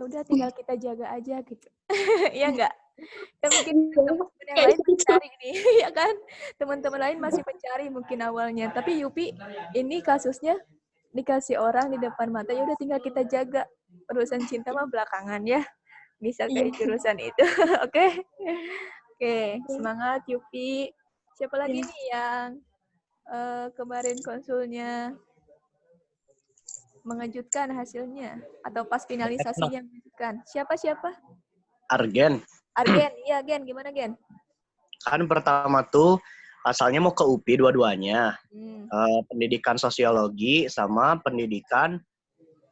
udah tinggal kita jaga aja gitu. Iya nggak? Kan mungkin teman-teman yang lain mencari nih, ya kan? Teman-teman lain masih mencari mungkin awalnya. Tapi Yupi ini kasusnya dikasih orang di depan mata, ya udah tinggal kita jaga. Urusan cinta mah belakangan ya. Bisa kayak jurusan itu. Oke? Oke, semangat Yupi. Siapa lagi nih yang kemarin konsulnya mengejutkan hasilnya atau pas finalisasinya mengejutkan? Siapa? Argen. Argen, iya Gen, gimana Gen? Kan pertama tuh asalnya mau ke UPI dua-duanya. Pendidikan sosiologi sama pendidikan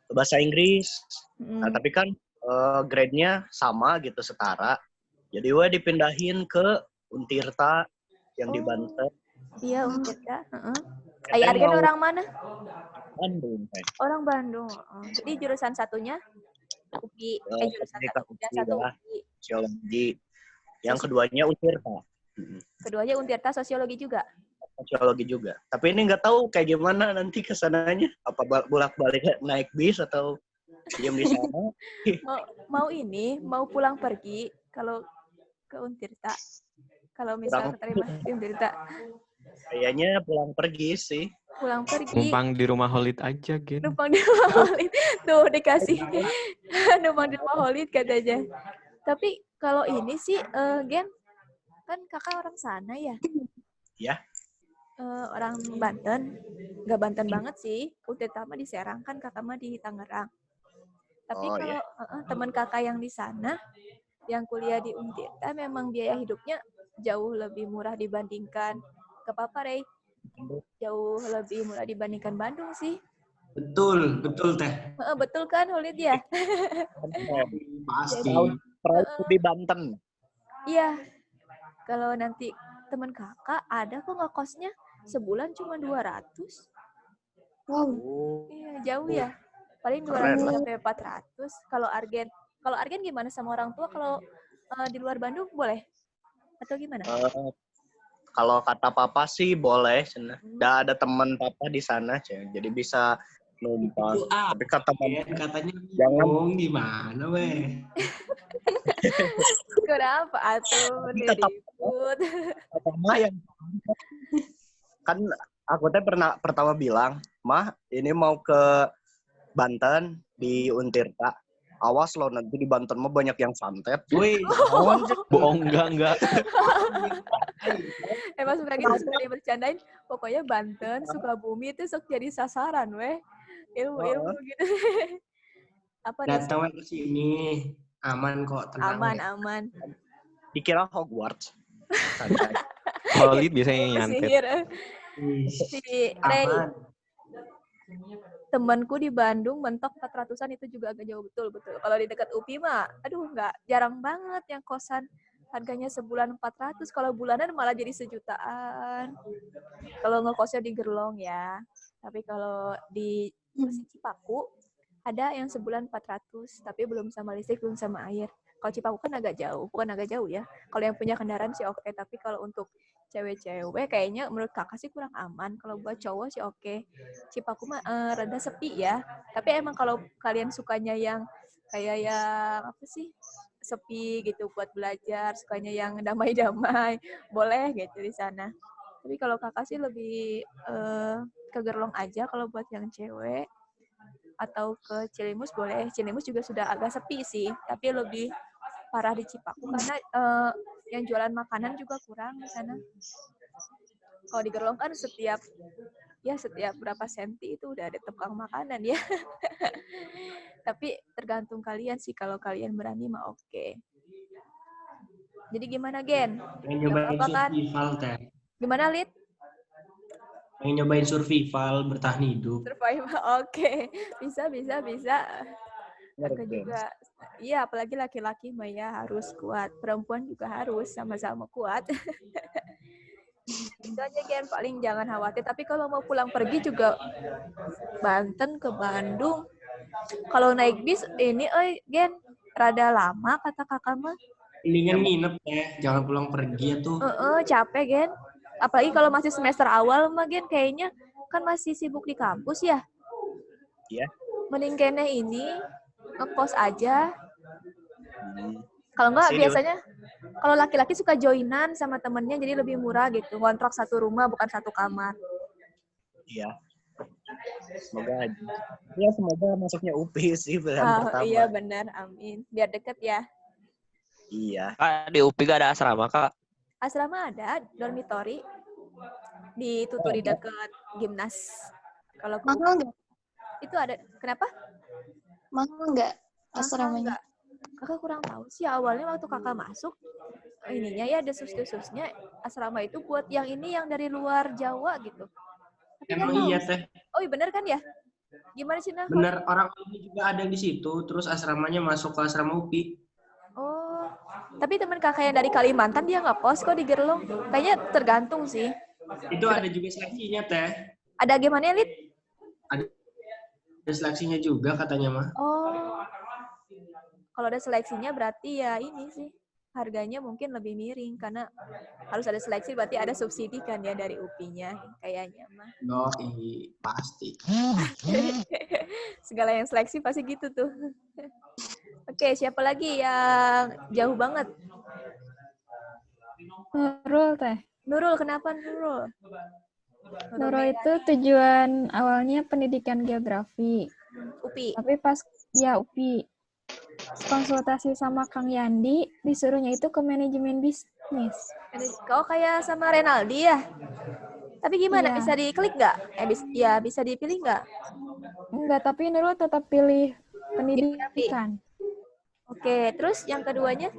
bahasa Inggris. Nah, tapi kan grade-nya sama gitu, setara. Jadi gue dipindahin ke Untirta yang di Banten. Iya, Untirta. Ayah Argen orang mana? Bandung. Orang Bandung. Jadi jurusan satunya UPI. Jurusan satu UPI. Sosiologi. Yang keduanya Untirta. Keduanya Untirta sosiologi juga. Sosiologi juga. Tapi ini nggak tahu kayak gimana nanti kesananya. Apa bolak-balik naik bis atau diam di sana? Mau pulang pergi kalau ke Untirta. Kalau misalnya terima di Untirta. Kayaknya pulang pergi sih. Pulang pergi. Numpang di rumah Holid aja, Gen. Numpang di rumah Holid. Tuh, dikasih. Numpang di rumah Holid katanya. Tapi kalau ini sih, Gen, kan kakak orang sana ya? Ya. Orang Banten. Nggak Banten banget sih. Untirta mah di Serang, kan kakak mah di Tangerang. Tapi kalau teman kakak yang di sana, yang kuliah di Untirta, memang biaya hidupnya jauh lebih murah dibandingkan ke Rey. Jauh lebih murah dibandingkan Bandung sih. Betul Teh. Betul kan, Holid ya? Pasti. Jadi, di Banten. Iya. Kalau nanti teman kakak ada kok ngekosnya sebulan cuma 200. Wow. Iya, jauh ya. Paling 200 sampai 400. Kalau Argen gimana sama orang tua kalau di luar Bandung boleh? Atau gimana? Kalau kata papa sih boleh. Udah ada teman papa di sana, jadi bisa numpang. Tapi kata mama katanya jangan gimana weh. Kenapa atuh diribut? Mama yang kan aku teh pertama bilang, "Mah, ini mau ke Banten di Untirta. Awas loh, nanti di Banten mah banyak yang santet." Wih, bohong enggak. Emang suka gitu, suka dia bercandain. Pokoknya Banten, Sukabumi itu sok jadi sasaran, weh. Ilmu gitu. Apa datang ke sini aman kok, tenang. Aman. Dikira Hogwarts. Holid biasanya nyantet. Si Rey, temanku di Bandung mentok 400-an itu juga agak jauh, betul. Kalau di dekat UPI mah, aduh jarang banget yang kosan harganya sebulan 400, kalau bulanan malah jadi sejutaan. Kalau ngekosnya di Gerlong ya. Tapi kalau di Cipaku ada yang sebulan 400, tapi belum sama listrik, belum sama air. Kalau Cipaku kan agak jauh, bukan agak jauh ya. Kalau yang punya kendaraan sih oke, tapi kalau untuk cewek-cewek kayaknya menurut kakak sih kurang aman. Kalau buat cowok sih oke. Cipaku mah rada sepi ya. Tapi emang kalau kalian sukanya yang kayak yang apa sih? Sepi gitu buat belajar, sukanya yang damai-damai, boleh gitu di sana. Tapi kalau kakak sih lebih ke Gerlong aja kalau buat yang cewek. Atau ke Cilimus boleh. Cilimus juga sudah agak sepi sih, tapi lebih parah di Cipaku karena yang jualan makanan juga kurang di sana. Kalau di Gerlong kan setiap berapa senti itu udah ada tukang makanan ya. Tapi tergantung kalian sih, kalau kalian berani mah oke. Jadi gimana, Gen? Nyobain survival, Teh. Gimana, Lid? Nyobain survival, bertahan hidup. Survival, oke. Bisa. Aku juga, iya, apalagi laki-laki mah ya harus kuat. Perempuan juga harus sama-sama kuat. Itu aja, Gen, paling jangan khawatir. Tapi kalau mau pulang pergi juga Banten ke Bandung, kalau naik bis ini Gen, rada lama kata kakak mah. Mendingan nginep ya, jangan pulang pergi tuh. Capek, Gen. Apalagi kalau masih semester awal mah, Gen, kayaknya kan masih sibuk di kampus ya. Iya. Mending kene ini ngekos aja, Kalau enggak Sini, biasanya kalau laki-laki suka joinan sama temennya jadi lebih murah gitu. Kontrak satu rumah bukan satu kamar. Iya. Semoga aja. Ya semoga masuknya UPI sih pilihan pertama. Iya benar, amin. Biar deket ya. Iya. Kak, di UPI gak ada asrama, Kak? Asrama ada, dormitory. Di Tuturi dekat Gimnas. Kalau Mahal nggak? itu ada. Kenapa? Mahal nggak Mahal asramanya? nggak? Kakak kurang tahu sih awalnya waktu kakak masuk ininya ya desus-desusnya asrama itu buat yang ini yang dari luar Jawa gitu. Tapi Emang nggak tahu iya sih. teh. Oh iya bener kan ya? Gimana sih Nah? Bener, orang ini juga ada di situ, terus asramanya masuk ke asrama UPI. Oh, tapi teman kakak yang dari Kalimantan dia nggak post kok di Gerlong. Kayaknya tergantung sih. Itu ada juga seleksinya teh. Ada gimana Lid? Ada seleksinya juga katanya mah. Oh, kalau ada seleksinya berarti ya ini sih harganya mungkin lebih miring karena harus ada seleksi berarti ada subsidi kan ya dari UPI-nya kayaknya mah. Oh, pasti. Segala yang seleksi pasti gitu tuh. Oke, siapa lagi yang jauh banget? Nurul teh. Nurul, kenapa Nurul? Nurul itu tujuan awalnya pendidikan geografi. UPI. Tapi pas dia UPI konsultasi sama Kang Yandi, disuruhnya itu ke manajemen bisnis. Kau kayak sama Renaldi ya? Tapi gimana? Iya. Bisa diklik nggak? Bisa dipilih nggak? Enggak, tapi Nurul tetap pilih pendidikan. Oke, terus yang keduanya?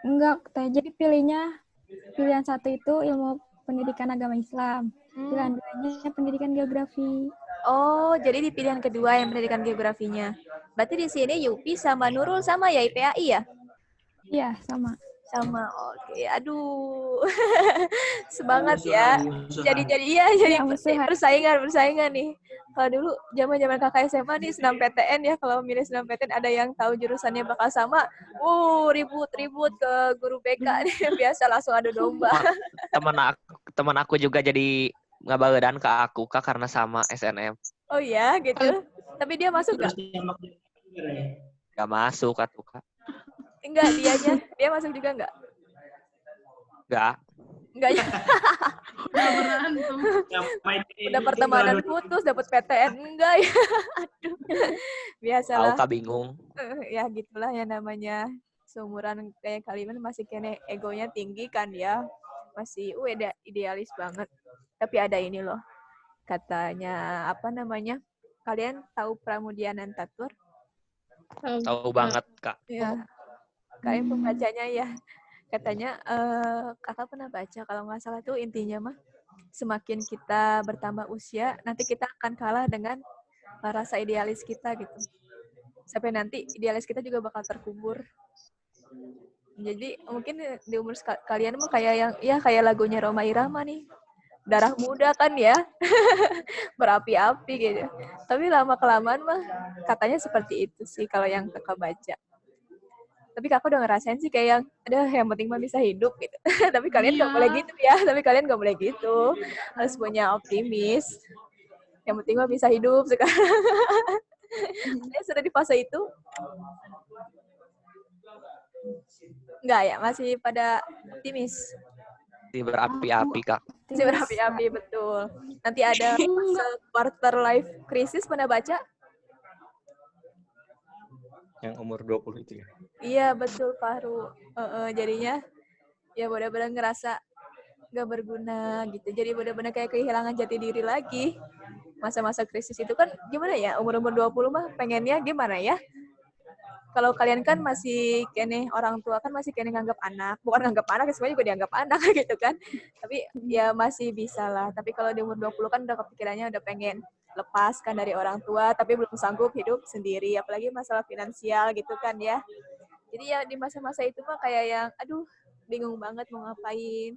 Enggak, teh. Jadi pilihan satu itu ilmu pendidikan agama Islam. Pilihan duanya pendidikan geografi. Oh, jadi di pilihan kedua yang pendidikan geografinya. Berarti di sini Yupi sama Nurul sama ya IPAI ya? Iya, sama. Sama. Oke, aduh. Semangat ya. Jadi bersaingan nih. Kalau dulu zaman kakak SMA nih senam PTN ya, kalau milih senam PTN ada yang tahu jurusannya bakal sama. Ribut ke guru BK nih. Biasa langsung adu domba. Teman aku juga jadi ngabagedan ke aku Kak karena sama SNM. Oh iya, gitu. Tapi dia masuk nggak? Gak masuk atuh Kak. Enggak, dianya. Dia masuk juga enggak? Enggak ya. Udah pertemanan putus, dapat PTN enggak ya? Aduh. Biasalah. Aku bingung. Ya gitulah yang namanya seumuran kayak kalian masih kene egonya tinggi kan ya. Masih idealis banget. Tapi ada ini loh. Katanya apa namanya? Kalian tahu Pramudia Nantatur? Tahu banget Kak. Ya. Kalian pembacanya ya. Katanya kakak pernah baca kalau nggak salah tuh intinya mah semakin kita bertambah usia nanti kita akan kalah dengan rasa idealis kita gitu. Sampai nanti idealis kita juga bakal terkubur. Jadi mungkin di umur kalian mah kayak lagunya Rhoma Irama nih. Darah muda kan ya. Berapi-api gitu. Tapi lama-kelamaan mah katanya seperti itu sih kalau yang kakak baca. Tapi kakak udah ngerasain sih kayak yang penting mah bisa hidup gitu. Tapi kalian nggak boleh gitu ya. Tapi kalian nggak boleh gitu. Harus punya optimis. Yang penting mah bisa hidup sekarang. Kalian sudah di fase itu? Enggak ya? Masih pada optimis? Masih berapi-api Kak. Masih berapi-api, betul. Nanti ada quarter life crisis, pernah baca? Yang umur 20 itu ya? Iya, betul, Fahru. Jadinya, ya benar-benar ngerasa gak berguna gitu. Jadi benar-benar kayak kehilangan jati diri lagi. Masa-masa krisis itu kan gimana ya? Umur-umur 20 mah pengennya gimana ya? Kalau kalian kan masih kene orang tua kan masih kene nganggap anak. Bukan nganggap anak, semuanya juga dianggap anak gitu kan. Tapi ya masih bisa lah. Tapi kalau di umur 20 kan udah kepikirannya udah pengen lepaskan dari orang tua, tapi belum sanggup hidup sendiri. Apalagi masalah finansial gitu kan ya. Jadi ya di masa-masa itu mah kayak yang, aduh bingung banget mau ngapain.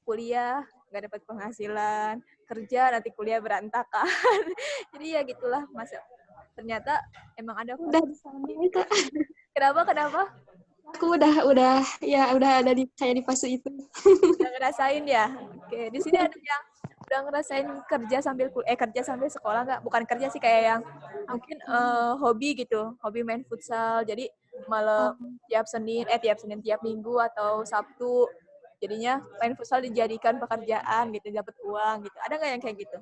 Kuliah, nggak dapat penghasilan. Kerja, nanti kuliah berantakan. Jadi ya gitulah masa. Ternyata emang ada udah di sana itu. Kenapa? Aku udah ada di fase itu. Udah ngerasain ya. Oke, di sini ada yang udah ngerasain kerja sambil sekolah nggak? Bukan kerja sih kayak yang mungkin hobi gitu, hobi main futsal. Jadi malam tiap Minggu atau Sabtu. Jadinya main futsal dijadikan pekerjaan gitu, dapat uang gitu. Ada nggak yang kayak gitu?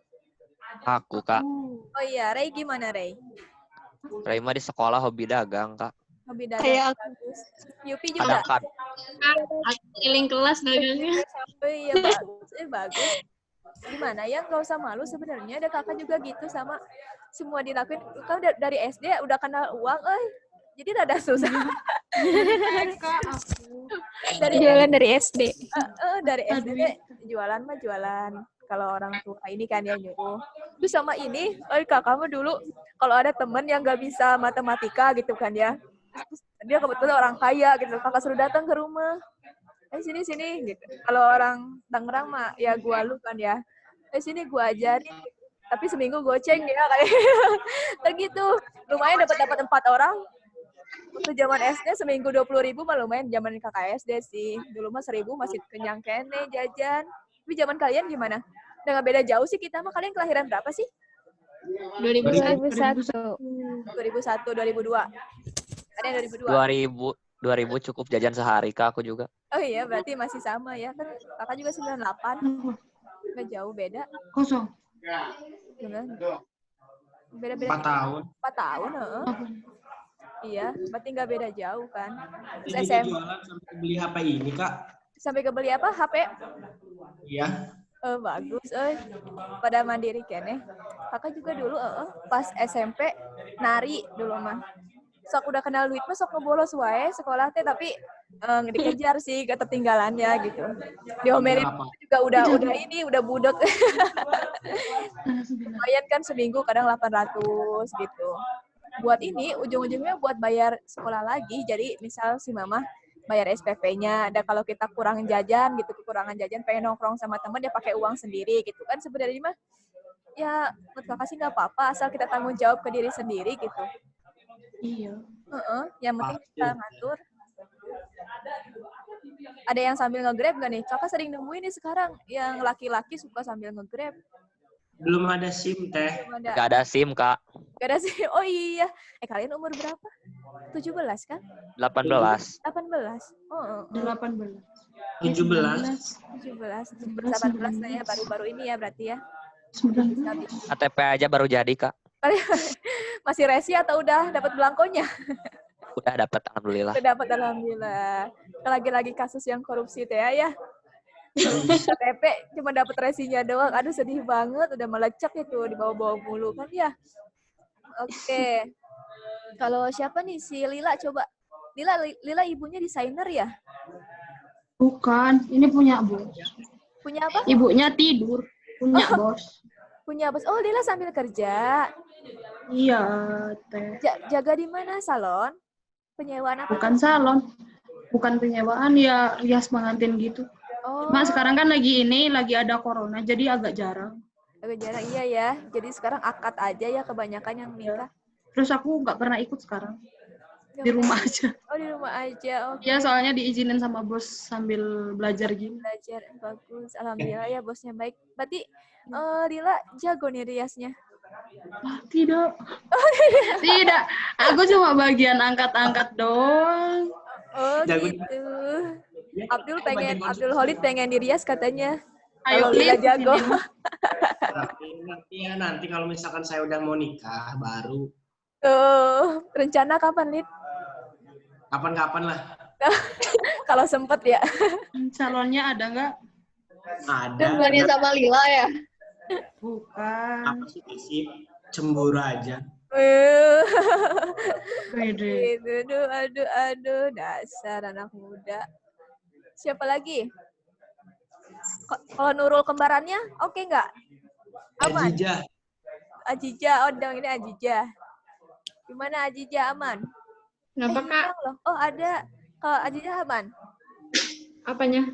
Aku, Kak. Oh iya, Ray gimana, Ray? Raima di sekolah hobi dagang, Kak. Hobi dagang Kayak bagus. Yupi juga. Kadang keliling kelas dagangnya. Oh iya, bagus. Gimana ya, nggak usah malu sebenarnya. Ada kakak juga gitu sama semua dilakuin. Kau dari SD udah kenal uang, jadi rada susah. Dari jualan dari SD. Dari SD jualan mah jualan. Kalau orang tua ini kan yang nyuruh. Terus sama ini, kakakmu dulu kalau ada temen yang nggak bisa matematika gitu kan ya. Terus dia kebetulan orang kaya gitu. Kakak suruh datang ke rumah. Sini gitu. Kalau orang Tangerang mah ya gua lu kan ya. Sini gua ajarin. Tapi seminggu goceng ya kayak gitu. Lumayan dapat 4 orang. Waktu zaman SD seminggu 20.000 mah lumayan. Zaman kakak SD sih. Dulu mah 1.000 masih kenyang kene jajan. Tapi zaman kalian gimana? Udah nggak beda jauh sih kita mah. Kalian kelahiran berapa sih? 2001. 2001, 2002. Ada yang 2002. 2000 cukup jajan sehari, Kak, aku juga. Oh iya, berarti masih sama ya. Kan kakak juga 98. Nggak jauh beda. Kosong. Gimana? Beda-beda. 4 tahun. 4 tahun, heeh. Iya, berarti nggak beda jauh kan. Terus Jadi jualan sampai beli HP ini, Kak. Sampai kebeli apa? HP? Iya. Bagus, pada mandiri kene. Kakak juga dulu, pas SMP nari dulu mah. Sok udah kenal duit mah sok ngebolos wae sekolah teh, tapi dikejar sih ketertinggalannya gitu. Diomelin juga udah budek. Lumayan kan seminggu kadang 800 gitu. Buat ini ujung-ujungnya buat bayar sekolah lagi. Jadi misal si mama bayar SPP-nya, dan kalau kita kekurangan jajan pengen nongkrong sama teman dia pakai uang sendiri gitu kan. Sebenarnya mah ya menurut kakak sih nggak apa-apa asal kita tanggung jawab ke diri sendiri gitu. Iya. Yang penting kita ngatur. Ada yang sambil nge-grab nggak nih? Kakak sering nemuin nih sekarang yang laki-laki suka sambil nge-grab. Belum ada SIM, Teh. Gak ada SIM, Kak. Gak ada SIM. Oh iya. Kalian umur berapa? 17 kan? 18. 18. 18. 17. 18 lah ya, baru-baru ini ya berarti ya. 19. KTP aja baru jadi, Kak. Masih resi atau udah dapat belangkonya? Udah dapat, alhamdulillah. Udah dapat, alhamdulillah. Lagi-lagi kasus yang korupsi teh ya. KTP cuma dapat resinya doang. Aduh sedih banget, udah melecek itu dibawa-bawa mulu kan ya. Oke. Kalau siapa nih si Lila coba. Lila ibunya desainer ya? Bukan, ini punya bos. Punya apa? Ibunya tidur, punya bos. Punya bos. Oh, Lila sambil kerja. Iya, Teh. Jaga di mana? Salon? Penyewaan apa? Bukan salon. Bukan penyewaan, ya rias pengantin gitu. Oh. Cuma sekarang kan lagi ada corona, jadi agak jarang. Agak jarang, iya ya. Jadi sekarang akad aja ya kebanyakan yang nikah. Terus aku nggak pernah ikut sekarang. Di rumah aja. Oh, di rumah aja. Oke. Ya, soalnya diizinin sama bos sambil belajar gini. Belajar, bagus. Alhamdulillah ya bosnya baik. Berarti Lila jago nih riasnya. Tidak. Tidak. Aku cuma bagian angkat-angkat doang. Oh, Jago. gitu. Abdul Holid pengen dirias katanya. Ayo, Kalau Lila jago. Nanti kalau misalkan saya udah mau nikah baru. Rencana kapan, Lid? Kapan-kapan lah. Kalau sempet ya. Calonnya ada nggak? Ada. Bukannya sama Lila ya? Bukan. Apa sih cemburu aja. Pede. Aduh, dasar anak muda. Siapa lagi? Kalau Nurul kembarannya, oke nggak? Aman? Ajija, dong ini Ajija. Gimana Ajija, aman? Kenapa, Kak? Oh, ada. Kalau Ajija aman? Apanya?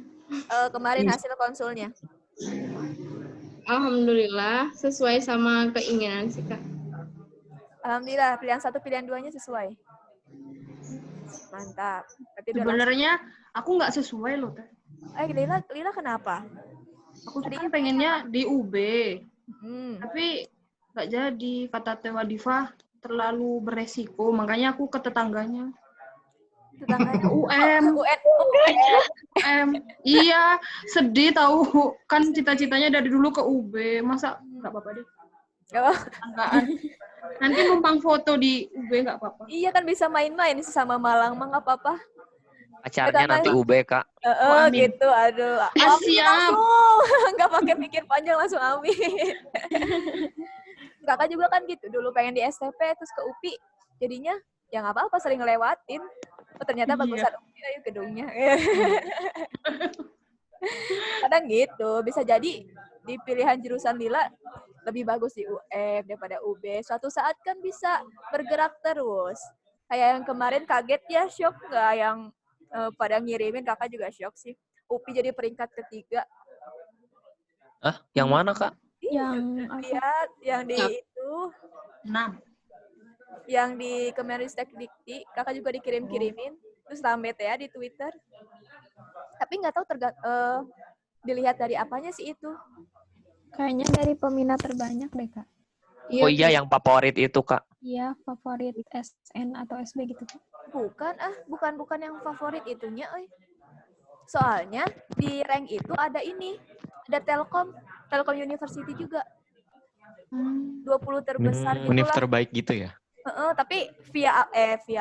Kemarin hasil konsulnya. Alhamdulillah, sesuai sama keinginan sih, Kak. Alhamdulillah, pilihan 1, pilihan 2-nya sesuai. Mantap. Sebenarnya aku nggak sesuai loh, Teh. Lila kenapa? Aku kan pengennya di UB. Tapi nggak jadi, kata Teh Wadifah terlalu beresiko, makanya aku ke tetangganya. Tetangganya UM. UN. Iya, sedih tahu. Kan cita-citanya dari dulu ke UB. Masa nggak apa-apa deh. Oh, Angkaan. Nanti numpang foto di UB nggak apa-apa. iya kan bisa main-main sama Malang mah nggak apa-apa. Pacarnya nanti UB, Kak. Amin. Gitu, aduh. Amin Siap. langsung. Nggak pakai pikir panjang, langsung amin. Kakak juga kan gitu, dulu pengen di STP, terus ke UPI. Jadinya, ya nggak apa-apa, sering ngelewatin. Oh, ternyata Iya. bagusan UPI, ayo gedungnya. Kadang gitu, bisa jadi di pilihan jurusan Lila lebih bagus di UM daripada UB. Suatu saat kan bisa bergerak terus. Kayak yang kemarin kaget ya, shock nggak yang pada ngirimin, kakak juga shock sih. UPI jadi peringkat ketiga. Yang mana, Kak? Yang apa? Lihat, yang di Yap. itu, 6. yang di Kemenristek Dikti, kakak juga dikirim-kirimin. Terus rame ya di Twitter. Tapi nggak tahu dilihat dari apanya sih itu. Kayaknya dari peminat terbanyak deh, Kak. Oh iya, yang favorit itu, Kak. Iya, favorit SN atau SB gitu, Kak. Bukan yang favorit itunya, soalnya di rank itu ada Telkom University juga. 20 terbesar gitu Univ lah. terbaik gitu ya? Tapi via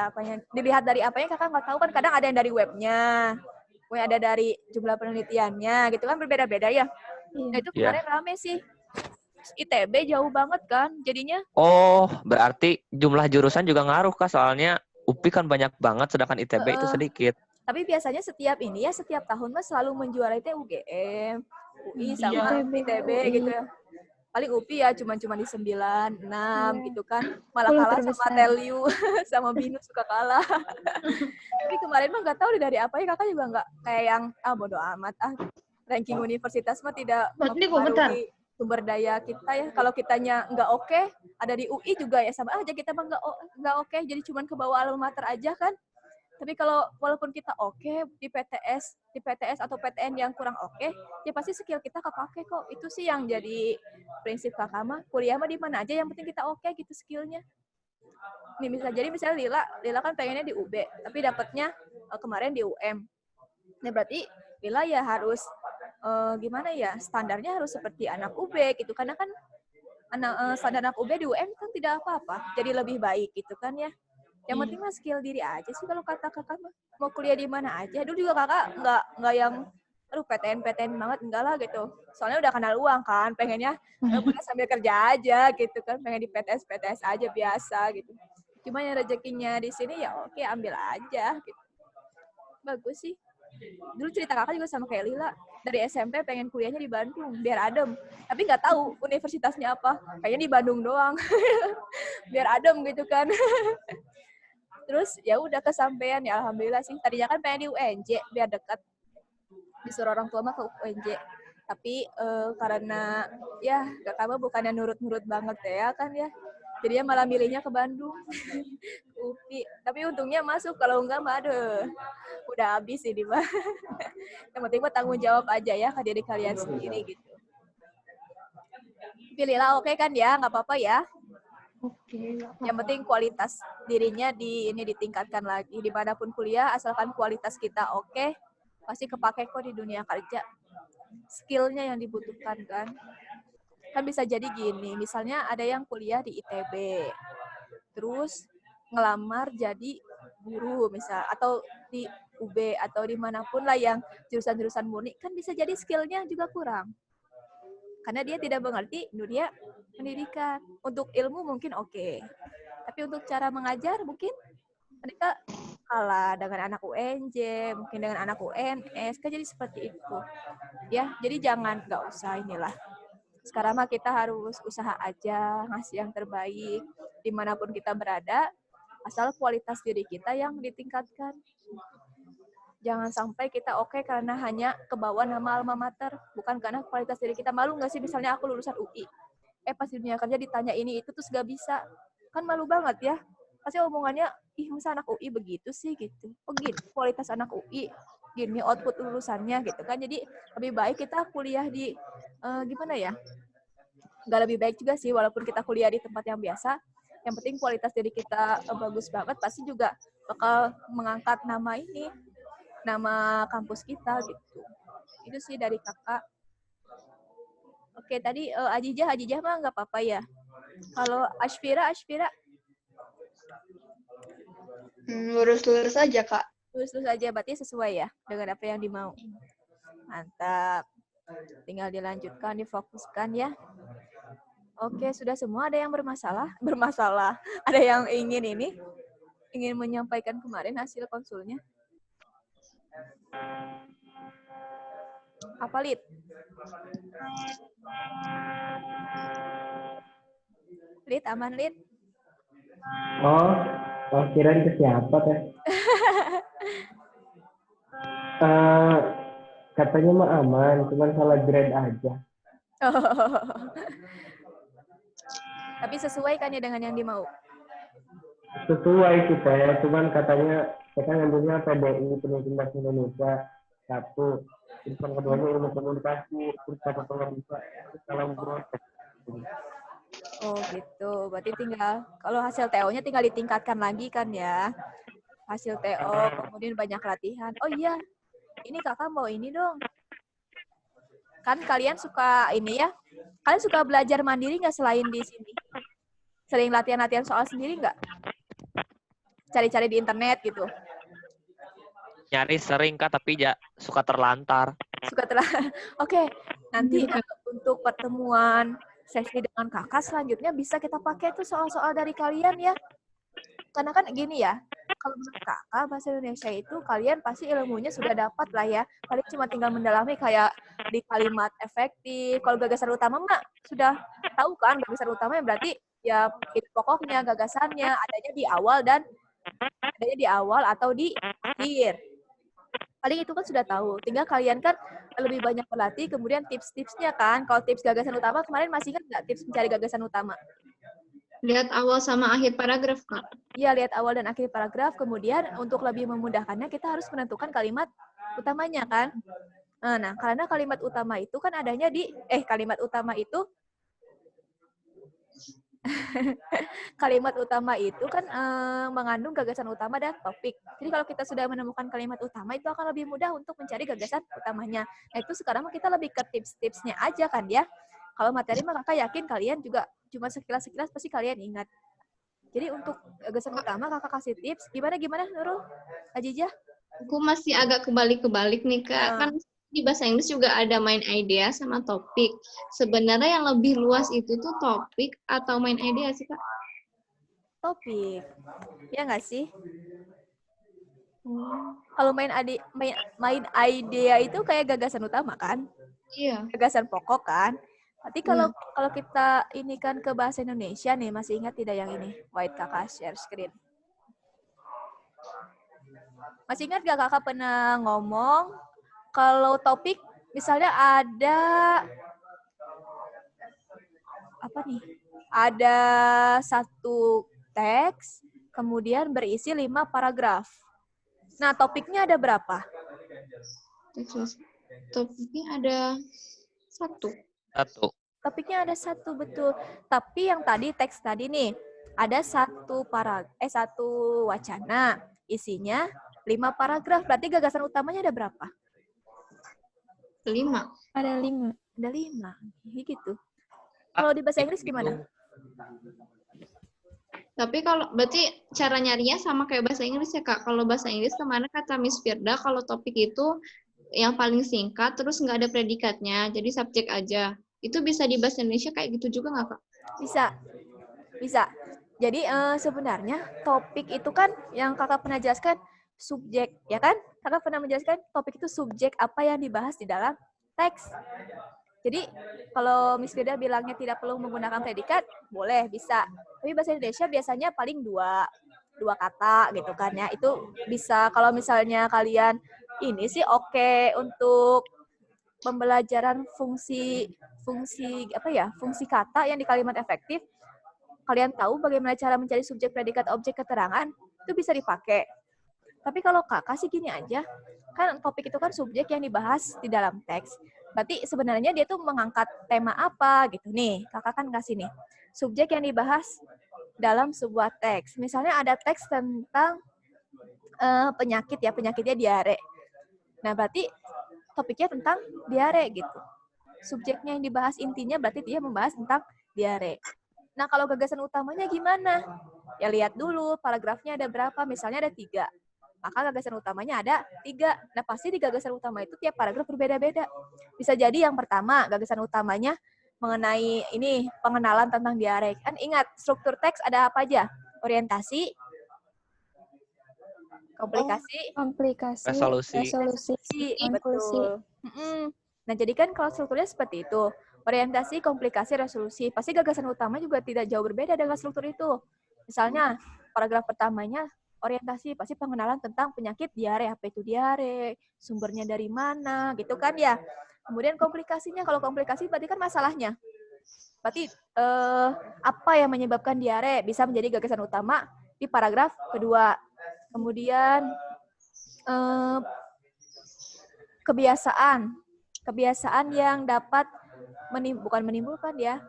apanya? Dilihat dari apanya kakak nggak tahu kan, kadang ada yang dari webnya, ada dari jumlah penelitiannya gitu kan, berbeda-beda ya. Nah itu kemarin rame sih. ITB jauh banget kan, jadinya. Oh, berarti jumlah jurusan juga ngaruh, Kak. Soalnya UPI kan banyak banget, sedangkan ITB itu sedikit. Tapi biasanya setiap tahun mah selalu menjuarai UGM, UI sama ITB gitu ya. Paling UPI ya cuma di 9, 6 gitu kan. Malah kalah sama Teliu, sama BINUS suka kalah. Tapi kemarin mah nggak tahu dari apa ya, kakak juga nggak kayak yang bodo amat ranking universitas mah tidak mempengaruhi sumber daya kita ya. Kalau kitanya nggak oke, ada di UI juga ya sama aja, kita mah nggak oke, jadi cuma ke bawah alma mater aja kan. Tapi kalau walaupun kita oke di PTS atau PTN yang kurang oke, ya pasti skill kita kepake kok. Itu sih yang jadi prinsip kakak mah. Kuliah mah di mana aja yang penting kita oke gitu skillnya. Nih misalnya Lila kan pengennya di UB, tapi dapatnya kemarin di UM. Nah berarti Lila ya harus gimana ya, standarnya harus seperti anak UB gitu, karena kan standar anak UB di UM kan tidak apa-apa, jadi lebih baik gitu kan ya. Yang penting mah skill diri aja sih kalau kata kakak mah. Mau kuliah di mana aja. Dulu juga kakak nggak yang PTN banget, enggak lah gitu. Soalnya udah kenal uang kan, pengennya kuliah sambil kerja aja gitu kan, pengen di PTS aja biasa gitu. Cuma yang rezekinya di sini ya oke, ambil aja gitu. Bagus sih. Dulu cerita kakak juga sama kayak Lila, dari SMP pengen kuliahnya di Bandung biar adem, tapi nggak tahu universitasnya apa, kayaknya di Bandung doang. Biar adem gitu kan. Terus ya udah kesampaian ya, alhamdulillah sih. Tadinya kan pengen di UNJ biar dekat, disuruh orang tua mah ke UNJ, tapi karena ya kakak mah bukannya nurut banget ya kan ya, jadinya malah milihnya ke Bandung. UPI. Tapi untungnya masuk, kalau enggak mah aduh udah habis ini mah. Yang penting mah tanggung jawab aja ya ke diri kalian sendiri gitu. Pilihlah oke kan ya, nggak apa-apa ya. Oke. Yang penting kualitas dirinya ditingkatkan lagi. Dimanapun kuliah, asalkan kualitas kita oke, pasti kepake kok di dunia kerja. Skillnya yang dibutuhkan kan. Kan bisa jadi gini, misalnya ada yang kuliah di ITB, terus ngelamar jadi guru misal, atau di UB atau dimanapun lah yang jurusan-jurusan murni, kan bisa jadi skillnya juga kurang. Karena dia tidak mengerti dunia pendidikan. Untuk ilmu mungkin oke, tapi untuk cara mengajar mungkin mereka kalah dengan anak UNJ, mungkin dengan anak UNS, kan jadi seperti itu. Ya, jadi nggak usah inilah. Sekarang mah kita harus usaha aja, ngasih yang terbaik, dimanapun kita berada, asal kualitas diri kita yang ditingkatkan. Jangan sampai kita oke karena hanya kebawa nama alma mater, bukan karena kualitas diri kita. Malu nggak sih misalnya aku lulusan UI, pas di dunia kerja ditanya ini itu terus nggak bisa, kan malu banget ya. Pasti omongannya, ih masa anak UI begitu sih gitu. Oh gini kualitas anak UI, gini output lulusannya gitu kan. Jadi lebih baik kita kuliah di gimana ya? Nggak lebih baik juga sih, walaupun kita kuliah di tempat yang biasa, Yang penting kualitas diri kita bagus banget, pasti juga bakal mengangkat nama ini, nama kampus kita gitu. Itu sih dari kakak. Oke, tadi Ajijah mah nggak apa-apa ya. Kalau Ashfira, Lurus-lurus aja, Kak. lurus-lurus aja, berarti sesuai ya dengan apa yang dimau. Mantap. Tinggal dilanjutkan, difokuskan ya. Oke, sudah semua. Ada yang bermasalah? Ada yang ingin menyampaikan kemarin hasil konsulnya? Apa, Lid? Lid, aman, Lid? Oh, kirain ke siapa teh? Katanya mah aman, cuman salah grade aja. Tapi sesuai kan ya dengan yang dimau? Sesuai sih teh, cuman katanya kita ngambilnya PBI Pendidikan Bahasa Indonesia 1, terus yang keduanya ilmu komunikasi, terus kata bisa, terus salam proses. Oh gitu, berarti tinggal, kalau hasil TO-nya tinggal ditingkatkan lagi kan ya. Hasil TO, kemudian banyak latihan. Oh iya, ini kakak mau ini dong. Kan kalian suka ini ya, kalian suka belajar mandiri nggak selain di sini? Sering latihan-latihan soal sendiri nggak? Cari-cari di internet gitu. Nyari sering Kak, tapi suka terlantar. Oke, nanti untuk pertemuan sesi dengan kakak selanjutnya bisa kita pakai tuh soal-soal dari kalian ya. Karena kan gini ya, kalau menurut kakak bahasa Indonesia itu kalian pasti ilmunya sudah dapat lah ya. Kalian cuma tinggal mendalami kayak di kalimat efektif. Kalau gagasan utama mah sudah tahu kan gagasan utama yang berarti ya itu pokoknya gagasannya adanya di awal atau di akhir. Paling itu kan sudah tahu. Tinggal kalian kan lebih banyak berlatih, kemudian tips-tipsnya kan. Kalau tips gagasan utama, kemarin masih ingat nggak tips mencari gagasan utama? Lihat awal sama akhir paragraf, Kak. Iya, lihat awal dan akhir paragraf. Kemudian untuk lebih memudahkannya, kita harus menentukan kalimat utamanya kan. Nah, karena kalimat utama itu kan adanya kalimat utama itu kan mengandung gagasan utama dan topik. Jadi kalau kita sudah menemukan kalimat utama itu akan lebih mudah untuk mencari gagasan utamanya. Nah itu sekarang kita lebih ke tips-tipsnya aja kan ya. Kalau materi mah kakak yakin kalian juga cuma sekilas-sekilas pasti kalian ingat. Jadi untuk gagasan utama kakak kasih tips. Gimana Nurul? Ajijah? Aku masih agak kebalik-kebalik nih, Kak. Kan di bahasa Inggris juga ada main idea sama topik. Sebenarnya yang lebih luas itu tuh topik atau main idea sih, Kak? Topik. Ya nggak sih? Kalau main idea itu kayak gagasan utama kan? Iya. Gagasan pokok kan? Berarti kalau kita ini kan ke bahasa Indonesia nih, masih ingat tidak yang ini? White kakak share screen. Masih ingat gak kakak pernah ngomong kalau topik misalnya ada apa nih? Ada satu teks, kemudian berisi 5 paragraf. Nah, topiknya ada berapa? Topiknya ada 1. Topiknya ada 1, betul. Tapi yang tadi teks tadi nih, ada satu wacana, isinya 5 paragraf. Berarti gagasan utamanya ada berapa? 5. Ada 5. Ada 5. Gitu. Kalau di bahasa Inggris gimana? Tapi kalau berarti cara nyarinya sama kayak bahasa Inggris ya, Kak. Kalau bahasa Inggris kemana kata Miss Firda, kalau topik itu yang paling singkat, terus nggak ada predikatnya, jadi subjek aja. Itu bisa di bahasa Indonesia kayak gitu juga nggak, Kak? Bisa. Jadi sebenarnya topik itu kan yang kakak pernah jelaskan subjek, ya kan? Kakak pernah menjelaskan topik itu subjek apa yang dibahas di dalam teks. Jadi kalau Miss Firda bilangnya tidak perlu menggunakan predikat, boleh, bisa. Tapi bahasa Indonesia biasanya paling 2 kata gitu kan ya. Itu bisa kalau misalnya kalian ini sih oke untuk pembelajaran fungsi kata yang di kalimat efektif. Kalian tahu bagaimana cara mencari subjek, predikat, objek, keterangan, itu bisa dipakai. Tapi kalau kakak sih gini aja, kan topik itu kan subjek yang dibahas di dalam teks. Berarti sebenarnya dia tuh mengangkat tema apa gitu. Nih, kakak kan kasih nih. Subjek yang dibahas dalam sebuah teks. Misalnya ada teks tentang penyakit ya, penyakitnya diare. Nah, berarti topiknya tentang diare gitu. Subjeknya yang dibahas intinya berarti dia membahas tentang diare. Nah, kalau gagasan utamanya gimana? Ya lihat dulu paragrafnya ada berapa. Misalnya ada 3. Maka gagasan utamanya ada 3. Nah, pasti di gagasan utama itu tiap paragraf berbeda-beda. Bisa jadi yang pertama, gagasan utamanya mengenai ini pengenalan tentang diare. Kan ingat, struktur teks ada apa aja? Orientasi, komplikasi, Resolusi. konklusi. betul. Nah, jadi kan kalau strukturnya seperti itu, orientasi, komplikasi, resolusi, pasti gagasan utama juga tidak jauh berbeda dengan struktur itu. Misalnya, paragraf pertamanya orientasi, pasti pengenalan tentang penyakit diare, apa itu diare, sumbernya dari mana, gitu kan ya. Kemudian komplikasinya, kalau komplikasi berarti kan masalahnya. Berarti apa yang menyebabkan diare bisa menjadi gagasan utama di paragraf kedua. Kemudian kebiasaan yang dapat bukan menimbulkan ya,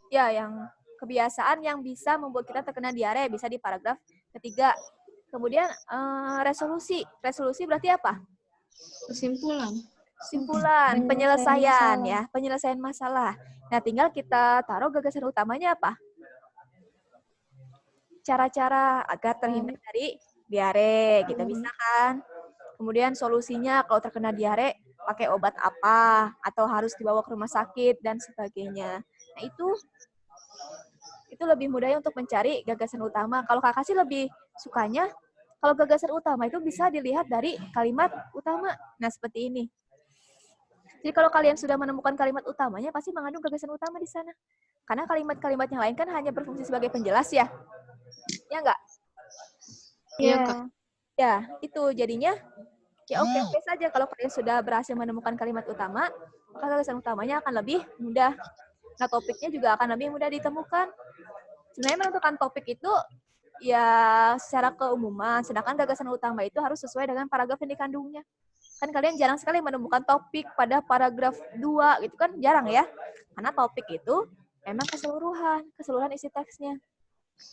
yang kebiasaan yang bisa membuat kita terkena diare bisa di paragraf ketiga. Kemudian resolusi berarti apa? Kesimpulan, penyelesaian ya, penyelesaian masalah. Nah, tinggal kita taruh gagasan utamanya apa? Cara-cara agar terhindar dari diare, kita bisa kan? Kemudian solusinya kalau terkena diare pakai obat apa atau harus dibawa ke rumah sakit dan sebagainya. Nah, itu lebih mudah untuk mencari gagasan utama. Kalau kakak sih lebih sukanya kalau gagasan utama itu bisa dilihat dari kalimat utama. Nah, seperti ini. Jadi kalau kalian sudah menemukan kalimat utamanya, pasti mengandung gagasan utama di sana. Karena kalimat-kalimat yang lain kan hanya berfungsi sebagai penjelas ya. Ya enggak? Iya, Kak. Ya, itu jadinya ya oke saja kalau kalian sudah berhasil menemukan kalimat utama, maka gagasan utamanya akan lebih mudah. Nah, topiknya juga akan lebih mudah ditemukan. Sebenarnya menentukan topik itu ya secara keumuman, sedangkan gagasan utama itu harus sesuai dengan paragraf yang dikandungnya. Kan kalian jarang sekali menemukan topik pada paragraf 2, gitu kan jarang ya. Karena topik itu memang keseluruhan isi teksnya.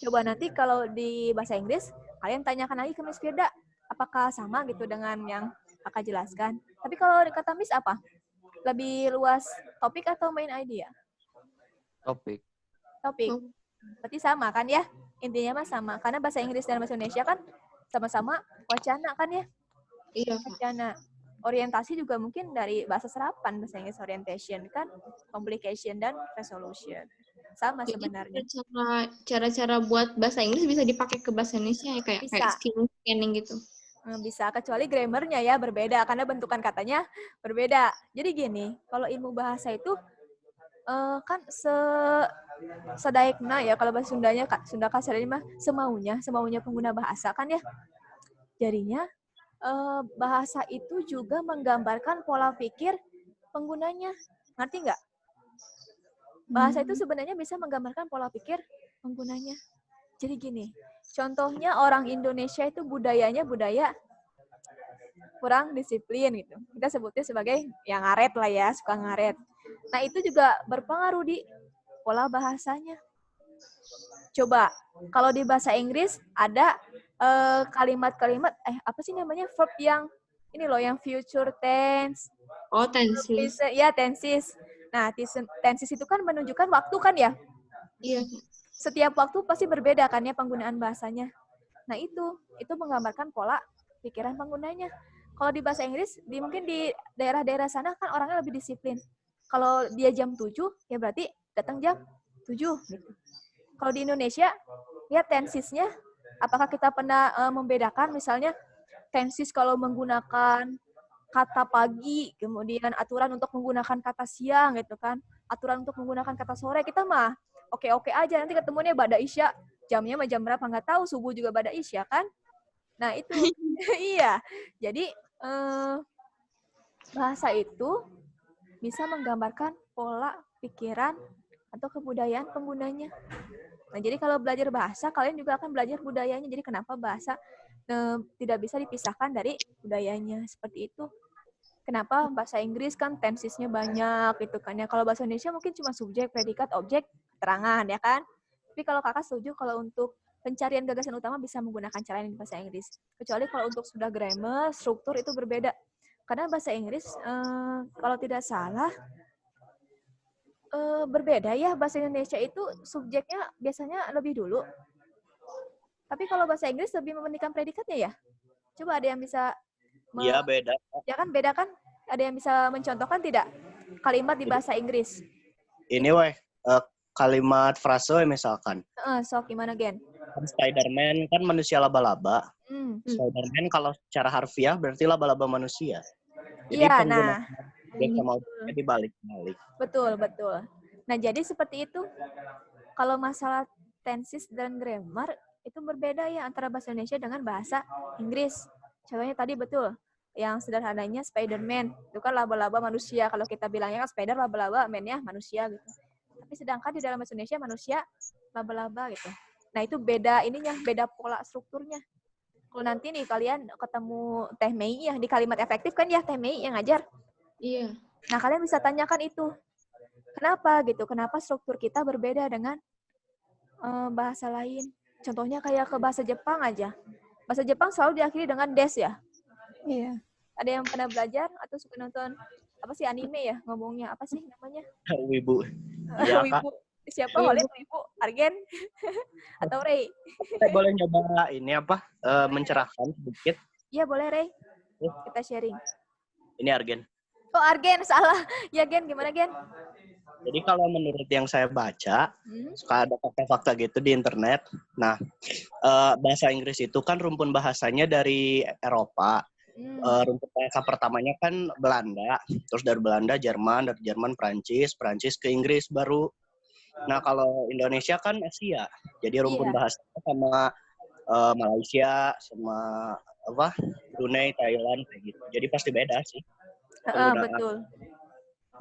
Coba nanti kalau di bahasa Inggris, kalian tanyakan lagi ke Miss Firda, apakah sama gitu dengan yang kakak jelaskan. Tapi kalau kata Miss apa? Lebih luas topik atau main idea? Topik. Berarti sama kan ya? Intinya mah sama. Karena bahasa Inggris dan bahasa Indonesia kan sama-sama wacana kan ya? Iya, Wacana. Orientasi juga mungkin dari bahasa serapan, bahasa Inggris orientation kan, complication dan resolution. Sama sebenarnya. Cara-cara buat bahasa Inggris bisa dipakai ke bahasa Indonesia ya, kayak skill scanning gitu. Bisa, kecuali grammarnya ya berbeda, karena bentukan katanya berbeda. Jadi gini, kalau ilmu bahasa itu kan sedaikna ya, kalau bahasa Sundanya, Sunda kasarnya mah semaunya pengguna bahasa kan ya. Jadinya bahasa itu juga menggambarkan pola pikir penggunanya. Ngerti nggak? Bahasa itu sebenarnya bisa menggambarkan pola pikir penggunanya. Jadi gini, contohnya orang Indonesia itu budayanya budaya kurang disiplin gitu. Kita sebutnya sebagai yang ngaret lah ya, suka ngaret. Nah, itu juga berpengaruh di pola bahasanya. Coba, kalau di bahasa Inggris ada kalimat-kalimat, apa sih namanya, verb yang ini loh, yang future tense. Oh, tenses. Ya, tenses. Nah, tenses itu kan menunjukkan waktu kan ya? Iya. Setiap waktu pasti berbeda kan ya penggunaan bahasanya. Nah, itu menggambarkan pola pikiran penggunanya. Kalau di bahasa Inggris, mungkin di daerah-daerah sana kan orangnya lebih disiplin. Kalau dia jam 7, ya berarti datang jam 7 gitu. Kalau di Indonesia, ya tensesnya, apakah kita pernah membedakan misalnya tenses kalau menggunakan kata pagi, kemudian aturan untuk menggunakan kata siang gitu kan, aturan untuk menggunakan kata sore, kita mah oke-oke aja, nanti ketemunya pada isya, jamnya jam berapa nggak tahu, subuh juga pada isya kan. Nah itu iya, jadi bahasa itu bisa menggambarkan pola pikiran atau kebudayaan penggunanya. Nah, jadi kalau belajar bahasa, kalian juga akan belajar budayanya. Jadi kenapa bahasa tidak bisa dipisahkan dari budayanya. Seperti itu. Kenapa bahasa Inggris kan tensesnya banyak gitu kan ya. Kalau bahasa Indonesia mungkin cuma subjek, predikat, objek, keterangan ya kan. Tapi kalau kakak setuju kalau untuk pencarian gagasan utama bisa menggunakan cara yang di bahasa Inggris. Kecuali kalau untuk sudah grammar, struktur itu berbeda. Karena bahasa Inggris, kalau tidak salah, berbeda ya. Bahasa Indonesia itu subjeknya biasanya lebih dulu. Tapi kalau bahasa Inggris lebih mementingkan predikatnya ya. Coba ada yang bisa... Iya, beda. Ya kan, beda kan? Ada yang bisa mencontohkan tidak? Kalimat di bahasa Inggris. Ini kalimat frase misalkan. Sok, gimana, Gen? Spider-Man kan manusia laba-laba. Spider-Man kalau secara harfiah berarti laba-laba manusia. Jadi iya, nah. Sama dibalik-balik. Betul. Nah, jadi seperti itu. Kalau masalah tenses dan grammar, itu berbeda ya antara bahasa Indonesia dengan bahasa Inggris. Contohnya tadi betul. Yang sederhananya Spider-Man. Itu kan laba-laba manusia. Kalau kita bilangnya kan Spider, laba-laba, man-nya manusia gitu. Tapi sedangkan di dalam bahasa Indonesia manusia laba-laba gitu. Nah, itu beda ininya, beda pola strukturnya. Kalau nanti nih kalian ketemu Teh Mei ya, di kalimat efektif kan ya Teh Mei yang ngajar. Iya. Nah, kalian bisa tanyakan itu. Kenapa gitu? Kenapa struktur kita berbeda dengan bahasa lain? Contohnya kayak ke bahasa Jepang aja. Bahasa Jepang selalu diakhiri dengan des ya. Iya. Ada yang pernah belajar atau suka nonton apa sih anime ya ngomongnya? Apa sih namanya? Wibu. Iya, Kak. Wibu. Siapa oleh Wibu? Argen? Atau Ray? Kita boleh nyoba ini mencerahkan sedikit. Iya, boleh Ray. Kita sharing. Ini Argen. Oh, Argen, salah. Ya, Gen, gimana, Gen? Jadi kalau menurut yang saya baca, suka ada fakta-fakta gitu di internet. Nah, bahasa Inggris itu kan rumpun bahasanya dari Eropa. Rumpun bahasa pertamanya kan Belanda, terus dari Belanda Jerman, dari Jerman Prancis ke Inggris baru. Nah, kalau Indonesia kan Asia. Jadi rumpun bahasanya sama Malaysia, sama Brunei, Thailand kayak gitu. Jadi pasti beda sih. Betul.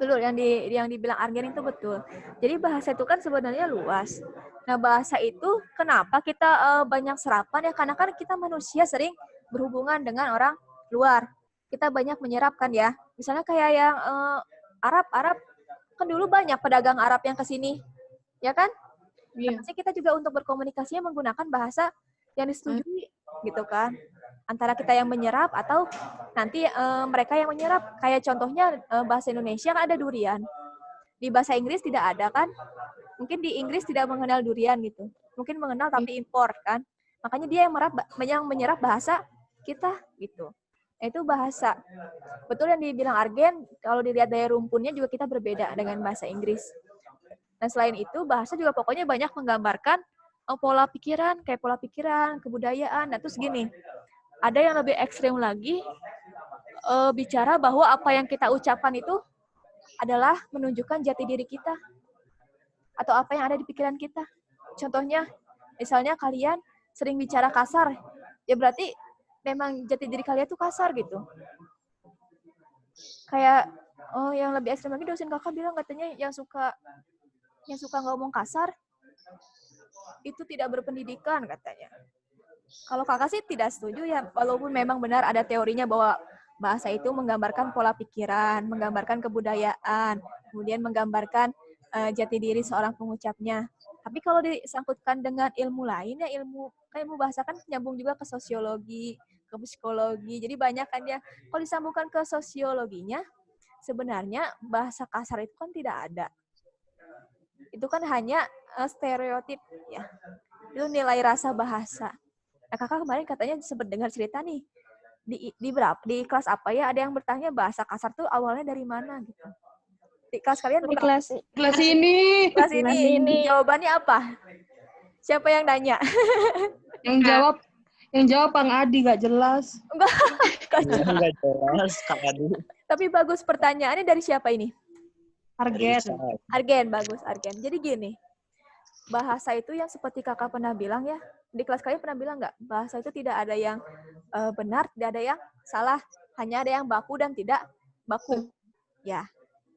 Yang dibilang Argen itu betul. Jadi bahasa itu kan sebenarnya luas. Nah, bahasa itu kenapa kita banyak serapan ya? Karena kan kita manusia sering berhubungan dengan orang luar. Kita banyak menyerap kan ya. Misalnya kayak yang Arab kan dulu banyak pedagang Arab yang ke sini. Ya kan? Iya. Pasti kita juga untuk berkomunikasinya menggunakan bahasa yang disetujui gitu kan. Antara kita yang menyerap atau nanti mereka yang menyerap. Kayak contohnya bahasa Indonesia kan ada durian. Di bahasa Inggris tidak ada kan? Mungkin di Inggris tidak mengenal durian gitu. Mungkin mengenal tapi impor kan. Makanya dia yang menyerap bahasa kita gitu. Itu bahasa. Betul yang dibilang Argen, kalau dilihat dari rumpunnya juga kita berbeda dengan bahasa Inggris. Nah, selain itu bahasa juga pokoknya banyak menggambarkan pola pikiran, kayak pola pikiran, kebudayaan. Nah, terus gini, ada yang lebih ekstrim lagi, bicara bahwa apa yang kita ucapkan itu adalah menunjukkan jati diri kita. Atau apa yang ada di pikiran kita. Contohnya, misalnya kalian sering bicara kasar, ya berarti memang jati diri kalian tuh kasar gitu. Kayak, yang lebih ekstrim lagi dosen kakak bilang katanya yang suka ngomong kasar, itu tidak berpendidikan katanya. Kalau kakak sih tidak setuju ya, walaupun memang benar ada teorinya bahwa bahasa itu menggambarkan pola pikiran, menggambarkan kebudayaan, kemudian menggambarkan jati diri seorang pengucapnya. Tapi kalau disangkutkan dengan ilmu lain ya, ilmu bahasa kan nyambung juga ke sosiologi, ke psikologi. Jadi banyak kan ya. Kalau disambungkan ke sosiologinya, sebenarnya bahasa kasar itu kan tidak ada. Itu kan hanya stereotip ya. Itu nilai rasa bahasa. Nah, kakak kemarin katanya sempat dengar cerita nih. Di kelas apa ya, ada yang bertanya bahasa kasar tuh awalnya dari mana gitu. Di kelas kalian Di bukan? kelas ini. Kelas ini. Jawabannya apa? Siapa yang nanya? Yang jawab Kang Adi, gak jelas. Enggak jelas, Kang Adi. Tapi bagus pertanyaannya, dari siapa ini? Argen, bagus Argen. Jadi gini, bahasa itu yang seperti kakak pernah bilang ya, di kelas kalian pernah bilang nggak? Bahasa itu tidak ada yang benar, tidak ada yang salah. Hanya ada yang baku dan tidak baku. Ya.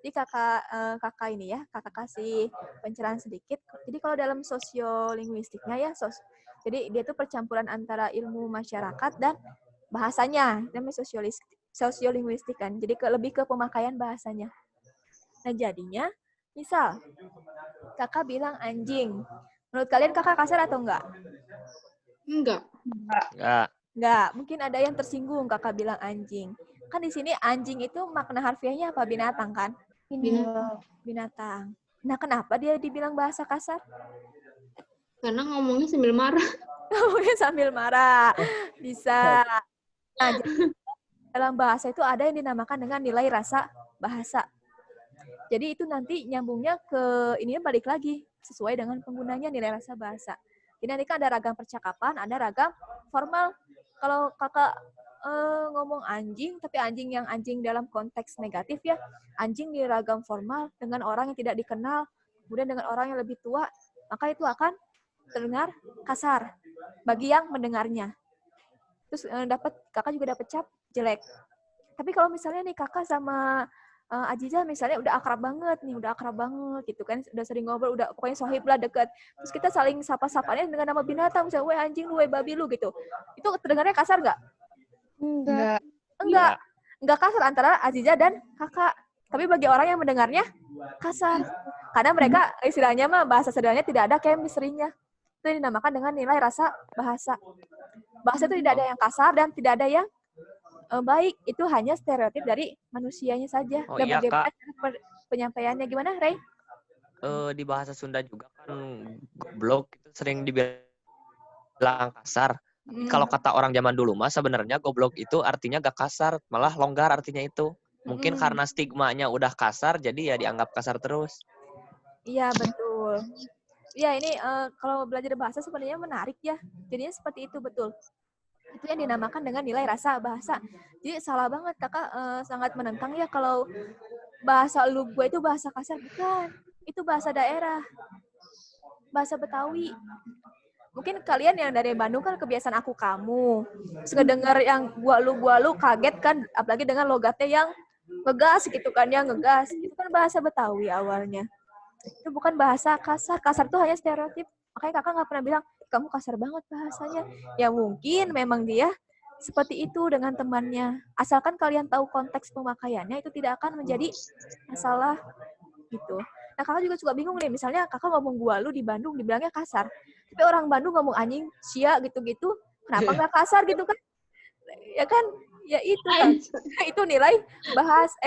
Jadi kakak ini ya, kakak kasih pencerahan sedikit. Jadi kalau dalam sosiolinguistiknya ya, jadi dia itu percampuran antara ilmu masyarakat dan bahasanya, namanya sosiolinguistik kan. Jadi lebih ke pemakaian bahasanya. Nah jadinya, misal kakak bilang anjing, Menurut kalian kakak kasar atau enggak? Enggak. Enggak. Enggak, mungkin ada yang tersinggung kakak bilang anjing. Kan di sini anjing itu makna harfiahnya apa? Binatang kan? Binatang. Nah, kenapa dia dibilang bahasa kasar? Karena ngomongnya sambil marah. Ngomongnya sambil marah. Bisa. Nah, jadi dalam bahasa itu ada yang dinamakan dengan nilai rasa bahasa. Jadi itu nanti nyambungnya ke ini balik lagi sesuai dengan penggunanya nilai rasa bahasa. Jadi nanti kan ada ragam percakapan, ada ragam formal. Kalau kakak ngomong anjing, tapi anjing dalam konteks negatif ya, anjing di ragam formal dengan orang yang tidak dikenal, kemudian dengan orang yang lebih tua, maka itu akan terdengar kasar bagi yang mendengarnya. Terus kakak juga dapat cap jelek. Tapi kalau misalnya nih kakak sama Aziza misalnya udah akrab banget gitu kan, udah sering ngobrol, udah pokoknya sohib lah, deket. Terus kita saling sapa-sapanya dengan nama binatang, misalnya, weh anjing lu, weh babi lu gitu. Itu terdengarnya kasar nggak? Enggak kasar antara Aziza dan kakak. Tapi bagi orang yang mendengarnya kasar. Karena mereka istilahnya mah bahasa sederhananya tidak ada chemistry-nya. Itu yang dinamakan dengan nilai rasa bahasa. Bahasa itu tidak ada yang kasar dan tidak ada yang baik. Itu hanya stereotip dari manusianya saja. Oh Dan iya, bagaimana Kak. cara penyampaiannya gimana, Rey? Di bahasa Sunda juga kan goblok itu sering dibilang kasar. Tapi kalau kata orang zaman dulu mah sebenarnya goblok itu artinya gak kasar, malah longgar artinya itu. Mungkin karena stigmanya udah kasar, jadi ya dianggap kasar terus. Iya, betul. Ya, ini kalau belajar bahasa sebenarnya menarik ya. Jadinya seperti itu, betul. Itu yang dinamakan dengan nilai rasa bahasa. Jadi salah banget, kakak sangat menentang ya kalau bahasa lu gue itu bahasa kasar. Bukan, itu bahasa daerah. Bahasa Betawi. Mungkin kalian yang dari Bandung kan kebiasaan aku kamu. Terus ngedenger yang gua lu kaget kan, apalagi dengan logatnya yang ngegas gitu kan, yang ngegas. Itu kan bahasa Betawi awalnya. Itu bukan bahasa kasar. Kasar itu hanya stereotip. Makanya kakak nggak pernah bilang, kamu kasar banget bahasanya. Ya mungkin memang dia seperti itu dengan temannya. Asalkan kalian tahu konteks pemakaiannya, itu tidak akan menjadi masalah gitu. Nah, kakak juga suka bingung nih. Misalnya kakak ngomong gua lu di Bandung dibilangnya kasar. Tapi orang Bandung ngomong anjing, sia gitu-gitu. Kenapa nggak kasar gitu kan? Ya kan? Ya itu kan. Itu nilai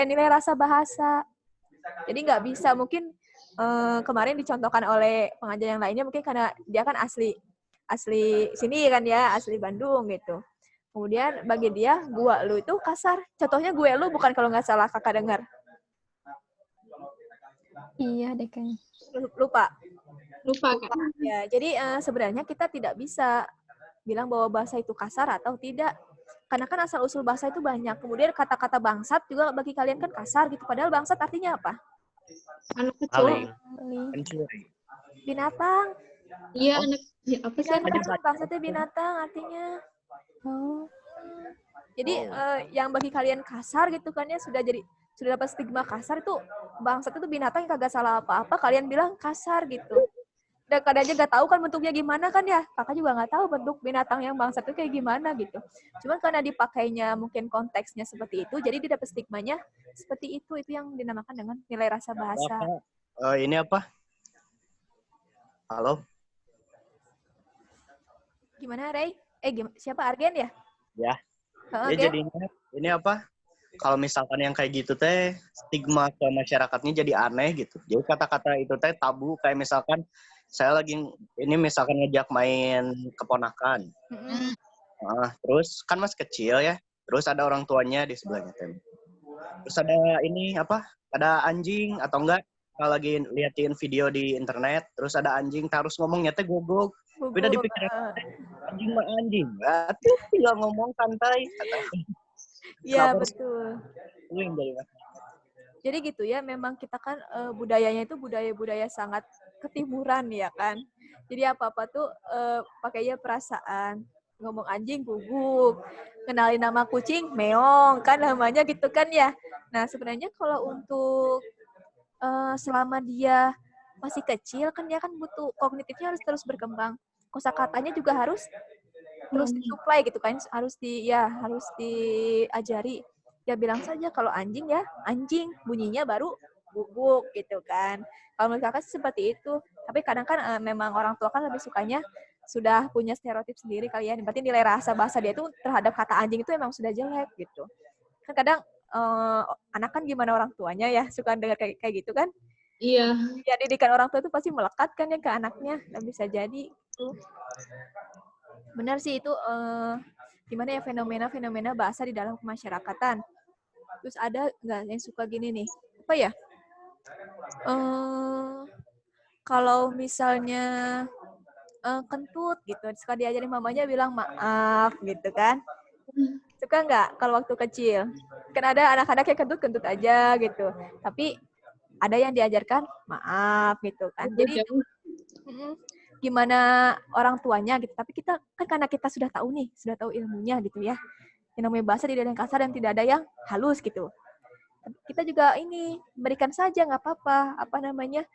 nilai rasa bahasa. Jadi nggak bisa. Mungkin kemarin dicontohkan oleh pengajar yang lainnya mungkin karena dia kan asli sini kan ya, asli Bandung gitu. Kemudian bagi dia gua lu itu kasar. Contohnya gue lu bukan kalau nggak salah kakak dengar. Iya deh kayaknya. Lupa Kak. Ya, jadi sebenarnya kita tidak bisa bilang bahwa bahasa itu kasar atau tidak. Karena kan asal-usul bahasa itu banyak. Kemudian kata-kata bangsat juga bagi kalian kan kasar gitu. Padahal bangsat artinya apa? Anak kecil. Binatang. Iya, anak apa sih? Binatang, bangsatnya binatang artinya. Jadi yang bagi kalian kasar gitu kan ya sudah dapat stigma kasar itu bangsat itu binatang yang kagak salah apa-apa, kalian bilang kasar gitu. Dan kadang aja nggak tahu kan bentuknya gimana kan ya, kakak juga nggak tahu bentuk binatang yang bangsat itu kayak gimana gitu. Cuman karena dipakainya mungkin konteksnya seperti itu, jadi dia dapat stigmanya seperti itu yang dinamakan dengan nilai rasa bahasa. Ini apa? Halo? Gimana, Rey? Siapa? Argen ya? Ya. Jadinya ini apa? Kalau misalkan yang kayak gitu teh stigma ke masyarakatnya jadi aneh gitu. Jadi kata-kata itu teh tabu, kayak misalkan saya lagi ini misalkan ngejak main keponakan. Terus kan masih kecil ya. Terus ada orang tuanya di sebelahnya teh. Terus ada ini apa? Ada anjing atau enggak? Kalau lagi liatin video di internet, terus ada anjing, harus ngomongnya teh gogok. Beda dipikir anjing mah anjing. Berarti tinggal ngomong santai. Iya, betul. Jadi Jadi gitu ya, memang kita kan budayanya itu budaya-budaya sangat ketimuran ya kan. Jadi apa-apa tuh pakainya perasaan. Ngomong anjing guguk, kenalin nama kucing meong, kan namanya gitu kan ya. Nah sebenarnya kalau untuk selama dia masih kecil kan dia kan butuh kognitifnya harus terus berkembang. Kosakatanya juga harus terus disuplai gitu kan, harus diajari. Ya bilang saja kalau anjing ya anjing, bunyinya baru guguk gitu kan. Kalau menurut kakak seperti itu. Tapi kadang kan memang orang tua kan lebih sukanya sudah punya stereotip sendiri kali ya. Berarti nilai rasa bahasa dia itu terhadap kata anjing itu emang sudah jelek gitu. Kan kadang anak kan gimana orang tuanya ya, suka dengar kayak gitu kan. Iya. Ya didikan orang tua itu pasti melekat kan ya ke anaknya. Dan bisa jadi itu. Benar sih itu gimana ya fenomena-fenomena bahasa di dalam kemasyarakatan. Terus ada nggak yang suka gini nih? Apa ya? Kalau misalnya kentut gitu, suka diajarin mamanya bilang maaf gitu kan. Suka nggak kalau waktu kecil? Kan ada anak-anak yang kentut-kentut aja gitu. Tapi ada yang diajarkan maaf gitu kan. Jadi gimana orang tuanya gitu. Tapi kita kan karena kita sudah tahu nih, sudah tahu ilmunya gitu ya. Yang namanya bahasa tidak ada yang kasar dan tidak ada yang halus gitu. Kita juga ini berikan saja nggak apa-apa. Apa namanya?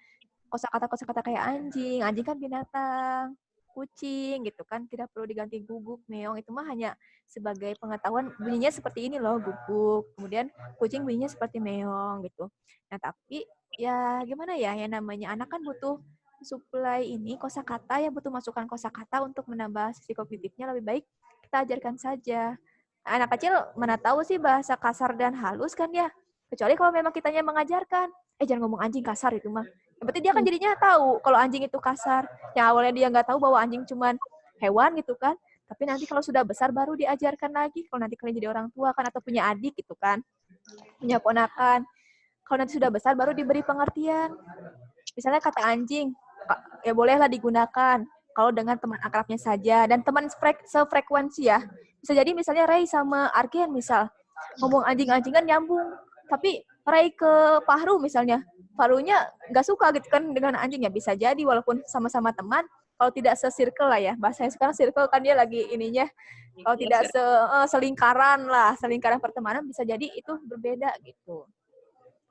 Kosakata kayak anjing. Anjing kan binatang. Kucing gitu kan, tidak perlu diganti guguk, meong, itu mah hanya sebagai pengetahuan bunyinya seperti ini loh, guguk. Kemudian kucing bunyinya seperti meong gitu. Nah, tapi ya gimana ya, yang namanya anak kan butuh suplai ini kosakata ya, butuh masukan kosakata untuk menambah sisi kognitifnya, lebih baik kita ajarkan saja. Anak kecil mana tahu sih bahasa kasar dan halus kan ya. Kecuali kalau memang kitanya mengajarkan, jangan ngomong anjing kasar itu mah. Berarti dia kan jadinya tahu kalau anjing itu kasar. Yang awalnya dia nggak tahu bahwa anjing cuman hewan gitu kan. Tapi nanti kalau sudah besar baru diajarkan lagi. Kalau nanti kalian jadi orang tua kan atau punya adik gitu kan. Punya ponakan. Kalau nanti sudah besar baru diberi pengertian. Misalnya kata anjing, ya bolehlah digunakan. Kalau dengan teman akrabnya saja. Dan teman sefrekuensi ya. Bisa jadi misalnya Ray sama Arken misal. Ngomong anjing-anjingan nyambung. Tapi Ray ke Fahru misalnya. Fahrunya nggak suka gitu kan dengan anjing, ya bisa jadi walaupun sama-sama teman, kalau tidak se-circle lah ya, bahasanya sekarang circle kan dia lagi ininya, kalau tidak selingkaran lah, selingkaran pertemanan bisa jadi itu berbeda gitu.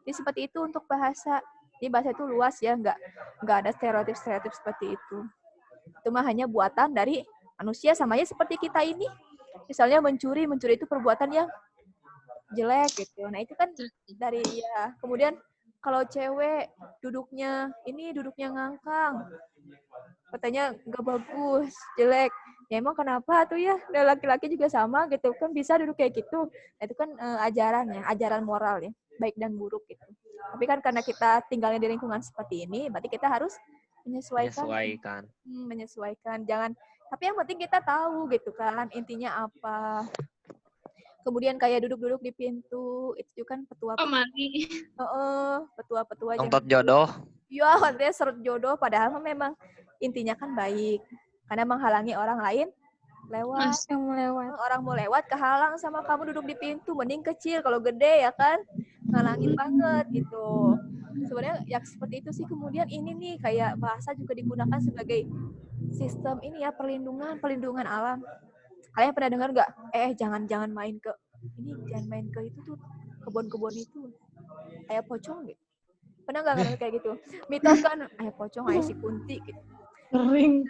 Jadi seperti itu untuk bahasa. Jadi bahasa itu luas ya, nggak ada stereotip seperti itu. Itu mah hanya buatan dari manusia, samanya seperti kita ini. Misalnya mencuri itu perbuatan yang jelek gitu. Nah itu kan dari ya, kemudian kalau cewek duduknya ngangkang, katanya nggak bagus, jelek. Ya emang kenapa tuh ya? Dan laki-laki juga sama gitu kan, bisa duduk kayak gitu. Nah, itu kan ajaran moral ya, baik dan buruk gitu. Tapi kan karena kita tinggalnya di lingkungan seperti ini, berarti kita harus menyesuaikan. Jangan. Tapi yang penting kita tahu gitu kan intinya apa. Kemudian kayak duduk-duduk di pintu, itu kan petua. Petua-petua. Nonton jodoh. Iya, katanya serut jodoh. Padahal memang intinya kan baik. Karena menghalangi orang lain lewat. Orang mau lewat, kehalang sama kamu duduk di pintu. Mending kecil, kalau gede ya kan. Ngalangin banget gitu. Sebenarnya ya seperti itu sih. Kemudian ini nih, kayak bahasa juga digunakan sebagai sistem ini ya, perlindungan alam. Kalian pernah dengar nggak? Jangan main ke itu tuh, kebun-kebun itu. Ayah pocong gitu. Pernah nggak ngerti kayak gitu? Mitos kan, ayah pocong, ayah si kunti gitu. Sering.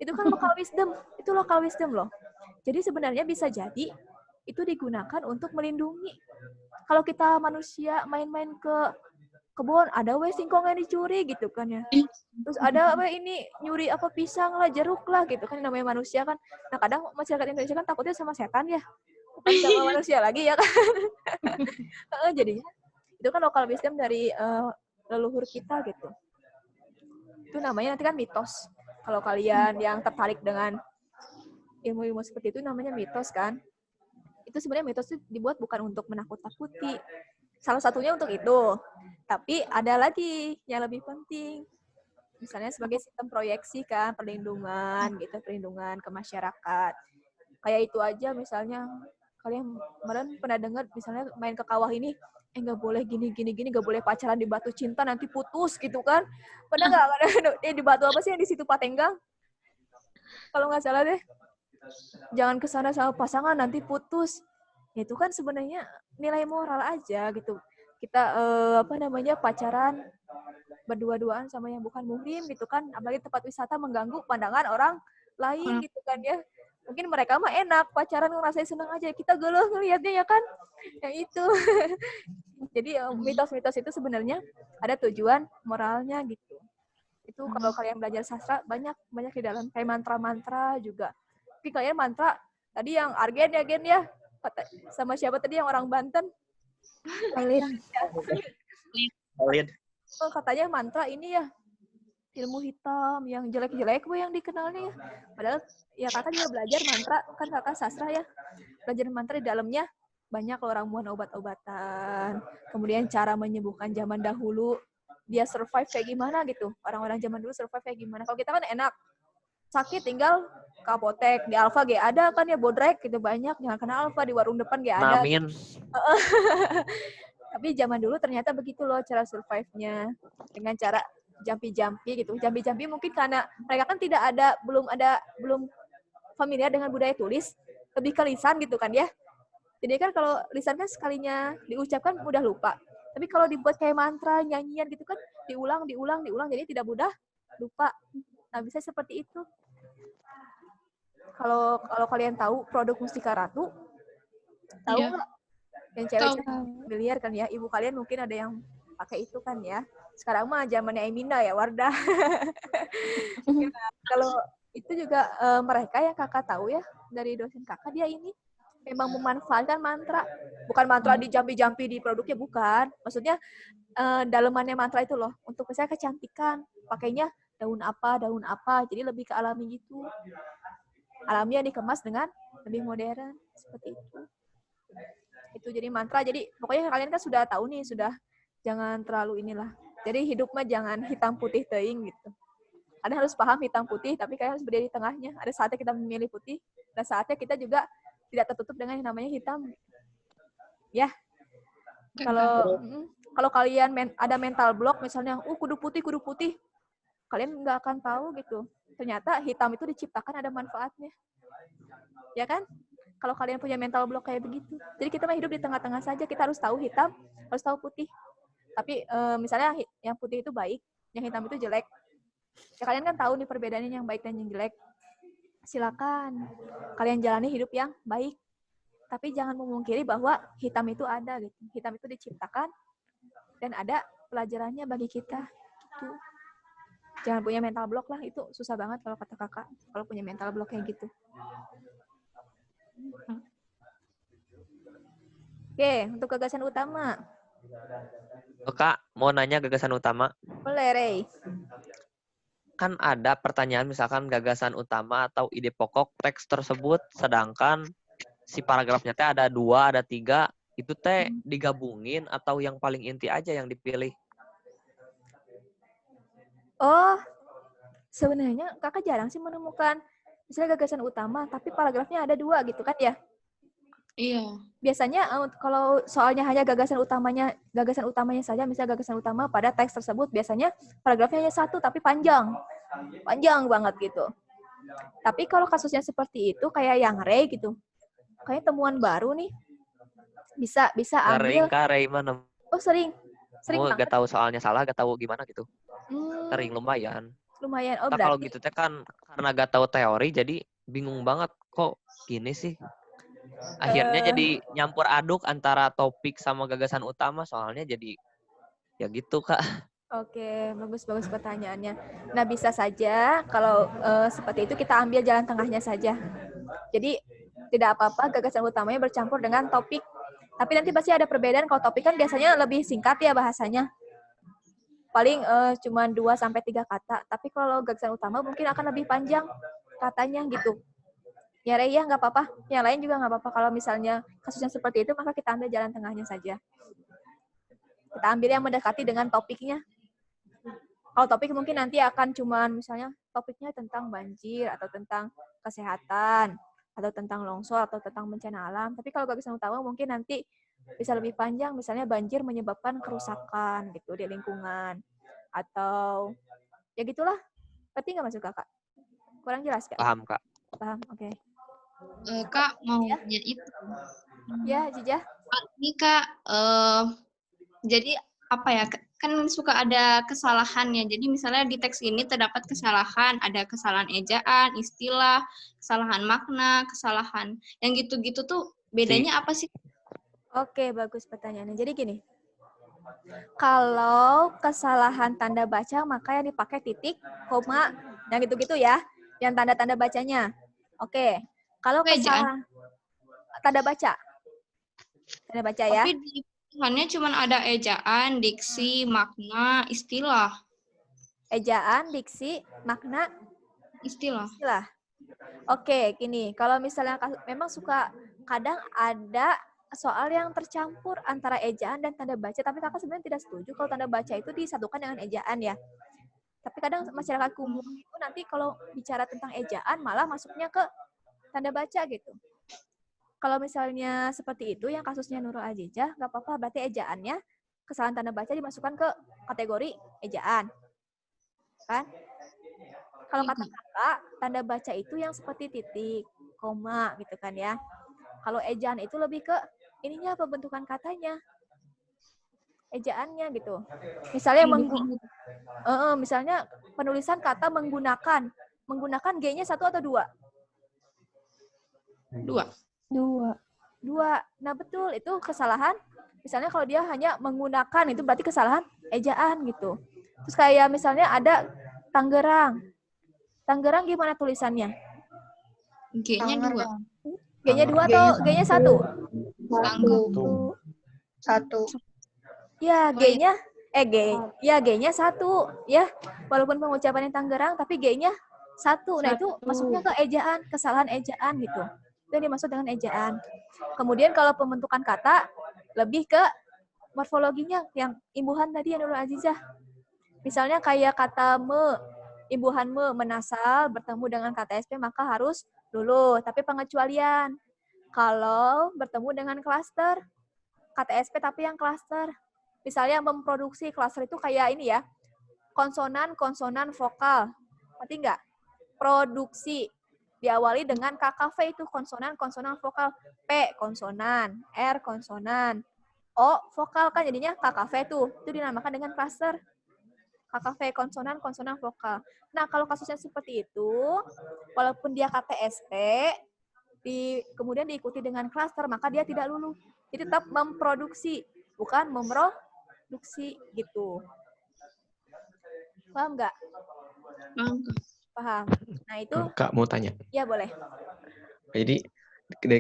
Itu kan local wisdom. Itu local wisdom loh. Jadi sebenarnya bisa jadi itu digunakan untuk melindungi. Kalau kita manusia main-main ke kebun, ada singkong yang dicuri gitu kan ya. Terus ada ini nyuri apa pisang lah, jeruk lah gitu kan, namanya manusia kan. Nah kadang masyarakat Indonesia kan takutnya sama setan ya, bukan sama manusia lagi ya kan. Jadinya itu kan lokal wisdom dari leluhur kita gitu. Itu namanya nanti kan mitos. Kalau kalian yang tertarik dengan ilmu-ilmu seperti itu namanya mitos kan. Itu sebenarnya mitos itu dibuat bukan untuk menakut-takuti. Salah satunya untuk itu. Tapi ada lagi yang lebih penting. Misalnya sebagai sistem proyeksi kan, perlindungan gitu, perlindungan ke masyarakat. Kayak itu aja misalnya, kalian kemarin pernah dengar misalnya main ke kawah ini, nggak boleh gini, nggak boleh pacaran di batu cinta, nanti putus gitu kan. Pernah nggak? Di batu apa sih yang di situ Patenggang? Kalau nggak salah deh. Jangan kesana sama pasangan, nanti putus. Itu kan sebenarnya nilai moral aja gitu. Kita pacaran berdua-duaan sama yang bukan muhrim gitu kan, apalagi tempat wisata mengganggu pandangan orang lain gitu kan ya. Mungkin mereka mah enak pacaran ngerasain senang aja, kita geluh ngelihatnya ya kan. Yang itu. Jadi mitos-mitos itu sebenarnya ada tujuan moralnya gitu. Itu kalau kalian belajar sastra banyak di dalam kayak mantra-mantra juga. Tapi kalian mantra tadi yang Argen ya Gen ya, sama siapa tadi yang orang Banten? Kalian. Kalian Oh, katanya mantra ini ya ilmu hitam yang jelek-jelek yang dikenalnya ya. Padahal ya kakak juga belajar mantra, kan kakak sastra ya. Belajar mantra di dalamnya banyak loh ramuan obat-obatan. Kemudian cara menyembuhkan zaman dahulu. Dia survive kayak gimana gitu. Orang-orang zaman dulu survive kayak gimana. Kalau kita kan enak. Sakit tinggal ke apotek. Di Alfa gak ada kan ya bodrek gitu banyak. Jangan kena Alfa di warung depan gak ada. Amin. Tapi zaman dulu ternyata begitu loh cara survive-nya. Dengan cara jampi-jampi gitu. Jampi-jampi mungkin karena mereka kan belum familiar dengan budaya tulis. Lebih ke lisan gitu kan ya. Jadi kan kalau lisan kan sekalinya diucapkan mudah lupa. Tapi kalau dibuat kayak mantra, nyanyian gitu kan diulang, jadi tidak mudah lupa. Nah, bisa seperti itu. Kalau kalian tahu produk Mustika Ratu, tahu Iya. nggak? Yang cewek-cewek miliar kan ya, ibu kalian mungkin ada yang pakai itu kan ya. Sekarang mah zamannya Eminda ya, Wardah. Kalau itu juga mereka yang kakak tahu ya, dari dosen kakak, dia ini memang memanfaatkan mantra. Bukan mantra dijampi-jampi di produknya, bukan. Maksudnya dalemannya mantra itu loh. Untuk misalnya kecantikan, pakainya daun apa. Jadi lebih ke alami gitu. Alami yang dikemas dengan lebih modern. Seperti itu. Itu jadi mantra. Jadi pokoknya kalian kan sudah tahu nih, sudah jangan terlalu inilah. Jadi hidup mah jangan hitam putih teing gitu. Ada harus paham hitam putih, tapi kalian harus berdiri di tengahnya. Ada saatnya kita memilih putih, ada saatnya kita juga tidak tertutup dengan yang namanya hitam. Ya. Kalau kalian ada mental block misalnya, kudu putih. Kalian nggak akan tahu gitu. Ternyata hitam itu diciptakan ada manfaatnya. Ya kan? Kalau kalian punya mental block kayak begitu. Jadi kita mah hidup di tengah-tengah saja. Kita harus tahu hitam, harus tahu putih. Tapi misalnya yang putih itu baik, yang hitam itu jelek. Ya kalian kan tahu nih perbedaannya yang baik dan yang jelek. Silakan kalian jalani hidup yang baik. Tapi jangan memungkiri bahwa hitam itu ada gitu. Hitam itu diciptakan dan ada pelajarannya bagi kita. Gitu. Jangan punya mental block lah, itu susah banget kalau kata kakak. Kalau punya mental block kayak gitu. Oke, untuk gagasan utama. Kak, mau nanya gagasan utama. Boleh, Rey. Kan ada pertanyaan misalkan gagasan utama atau ide pokok teks tersebut, sedangkan si paragrafnya teh ada 2, ada 3, itu teh digabungin atau yang paling inti aja yang dipilih? Oh, sebenarnya kakak jarang sih menemukan misalnya gagasan utama, tapi paragrafnya ada 2 gitu kan ya? Iya. Biasanya kalau soalnya hanya gagasan utamanya saja, misalnya gagasan utama pada teks tersebut, biasanya paragrafnya hanya 1 tapi panjang banget gitu. Tapi kalau kasusnya seperti itu kayak yang Rey gitu, kayak temuan baru nih, bisa ambil. Sering mana? Oh sering Gak tahu soalnya salah, gak tahu gimana gitu. Sering lumayan. Oh Nah, berarti kalau gitu teh kan karena gak tahu teori jadi bingung banget kok gini sih. Akhirnya jadi nyampur aduk antara topik sama gagasan utama, soalnya jadi ya gitu Kak. Oke, bagus pertanyaannya. Nah, bisa saja kalau seperti itu kita ambil jalan tengahnya saja. Jadi tidak apa-apa gagasan utamanya bercampur dengan topik. Tapi nanti pasti ada perbedaan. Kalau topik kan biasanya lebih singkat ya bahasanya. Paling cuma 2-3 kata. Tapi kalau gagasan utama mungkin akan lebih panjang katanya gitu. Ya Rey, ya nggak apa-apa. Yang lain juga nggak apa-apa. Kalau misalnya kasusnya seperti itu, maka kita ambil jalan tengahnya saja. Kita ambil yang mendekati dengan topiknya. Kalau topik mungkin nanti akan cuman misalnya topiknya tentang banjir atau tentang kesehatan atau tentang longsor atau tentang bencana alam. Tapi kalau gagasan utama mungkin nanti bisa lebih panjang, misalnya banjir menyebabkan kerusakan gitu di lingkungan atau ya gitulah. Berarti nggak masuk kakak? Kurang jelas Kak? Paham Kak. Paham, oke. Kak mau nanya itu. Ya, Jijah. Ini Kak, jadi apa ya? Kan suka ada kesalahan ya. Jadi misalnya di teks ini terdapat kesalahan, ada kesalahan ejaan, istilah, kesalahan makna, kesalahan yang gitu-gitu tuh bedanya apa sih? Oke, bagus pertanyaannya. Jadi gini, Kalau kesalahan tanda baca, maka yang dipakai titik, koma, yang gitu-gitu ya. Yang tanda-tanda bacanya. Oke. Kalau kesalahan tanda baca. Tanda baca ya. Tapi di pilihannya cuma ada ejaan, diksi, makna, istilah. Ejaan, diksi, makna, Istilah. istilah. Oke, gini. Kalau misalnya memang suka kadang ada soal yang tercampur antara ejaan dan tanda baca, tapi kakak sebenarnya tidak setuju kalau tanda baca itu disatukan dengan ejaan ya. Tapi kadang masyarakat kumuh itu nanti kalau bicara tentang ejaan malah masuknya ke tanda baca gitu. Kalau misalnya seperti itu yang kasusnya Nurul Azizah, nggak apa-apa, berarti ejaannya kesalahan tanda baca dimasukkan ke kategori ejaan. Kan? Kalau kata kakak, tanda baca itu yang seperti titik, koma gitu kan ya. Kalau ejaan itu lebih ke ininya pembentukan katanya. Ejaannya gitu. Misalnya misalnya penulisan kata menggunakan. Menggunakan G-nya 1 atau 2? 2. Nah, betul. Itu kesalahan. Misalnya kalau dia hanya menggunakan, itu berarti kesalahan ejaan gitu. Terus kayak misalnya ada Tangerang. Tangerang gimana tulisannya? G-nya 2. G-nya 2 atau G-nya 1? 1. Ya, G-nya G-nya 1 ya. Walaupun pengucapannya Tangerang tapi G-nya 1. Nah, itu masuknya ke ejaan, kesalahan ejaan gitu. Itu yang dimaksud dengan ejaan. Kemudian kalau pembentukan kata lebih ke morfologinya yang imbuhan tadi yang Nurul Azizah. Misalnya kayak kata imbuhan menasal bertemu dengan kata SP maka harus luluh. Tapi pengecualian. Kalau bertemu dengan klaster, kata SP tapi yang klaster. Misalnya memproduksi klaster itu kayak ini ya, konsonan vokal. Ngerti nggak? Produksi. Diawali dengan KKV itu konsonan vokal. P konsonan, R konsonan, O vokal kan jadinya KKV tuh. Itu dinamakan dengan klaster. KKV konsonan vokal. Nah, kalau kasusnya seperti itu, walaupun dia KTSP, kemudian diikuti dengan klaster, maka dia tidak luluh. Jadi tetap memproduksi, bukan memproduksi gitu. Paham nggak? Paham. Nah, itu... Kak, mau tanya. Ya, boleh. Jadi,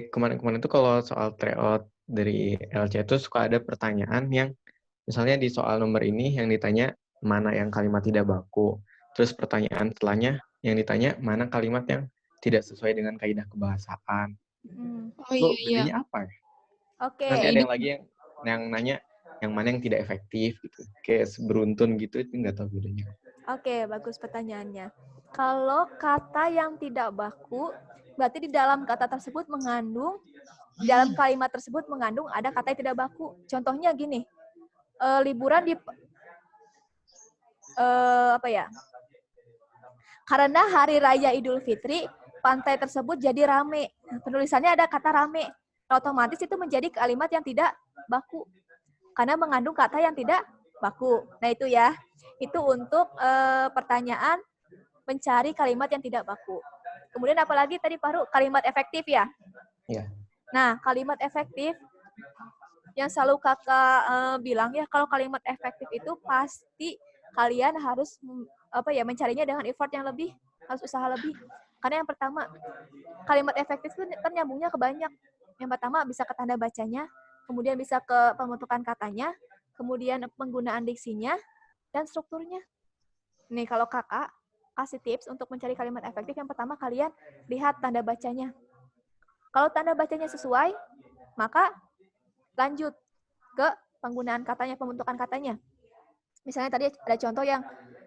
kemarin-kemarin itu kalau soal tryout dari LC itu suka ada pertanyaan yang, misalnya di soal nomor ini yang ditanya, mana yang kalimat tidak baku. Terus pertanyaan setelahnya yang ditanya, mana kalimat yang tidak sesuai dengan kaidah kebahasaan. Itu bedanya apa? Oke. Nanti ada yang lagi yang nanya, yang mana yang tidak efektif gitu. Kayak beruntun gitu, itu nggak tahu bedanya. Oke, bagus pertanyaannya. Kalau kata yang tidak baku, berarti di dalam kata tersebut mengandung, di dalam kalimat tersebut mengandung ada kata yang tidak baku. Contohnya gini, liburan di karena hari raya Idul Fitri, pantai tersebut jadi rame. Penulisannya ada kata rame. Otomatis itu menjadi kalimat yang tidak baku. Karena mengandung kata yang tidak baku. Nah, itu ya. Itu untuk pertanyaan mencari kalimat yang tidak baku. Kemudian apalagi tadi Paru, kalimat efektif ya? Iya. Nah, kalimat efektif yang selalu kakak bilang ya, kalau kalimat efektif itu pasti kalian harus mencarinya dengan effort yang lebih, harus usaha lebih. Karena yang pertama, kalimat efektif itu kan nyambungnya ke banyak. Yang pertama bisa ke tanda bacanya, kemudian bisa ke pembentukan katanya, kemudian penggunaan diksinya, dan strukturnya. Nih, kalau kakak kasih tips untuk mencari kalimat efektif, yang pertama kalian lihat tanda bacanya. Kalau tanda bacanya sesuai, maka lanjut ke penggunaan katanya, pembentukan katanya. Misalnya tadi ada contoh yang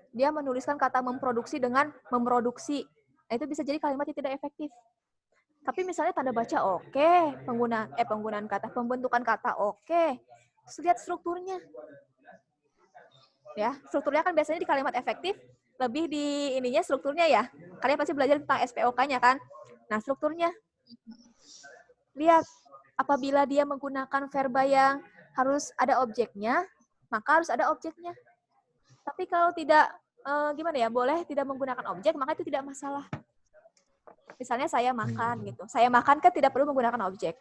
dia menuliskan kata memproduksi dengan memproduksi. Nah, itu bisa jadi kalimat yang tidak efektif. Tapi misalnya tanda baca oke, penggunaan kata, pembentukan kata oke. Terus lihat strukturnya. Ya, strukturnya kan biasanya di kalimat efektif lebih di ininya strukturnya ya. Kalian pasti belajar tentang SPOK-nya kan. Nah, strukturnya. Lihat, apabila dia menggunakan verba yang harus ada objeknya, maka harus ada objeknya. Tapi kalau tidak, boleh tidak menggunakan objek, maka itu tidak masalah. Misalnya saya makan gitu. Saya makan kan tidak perlu menggunakan objek.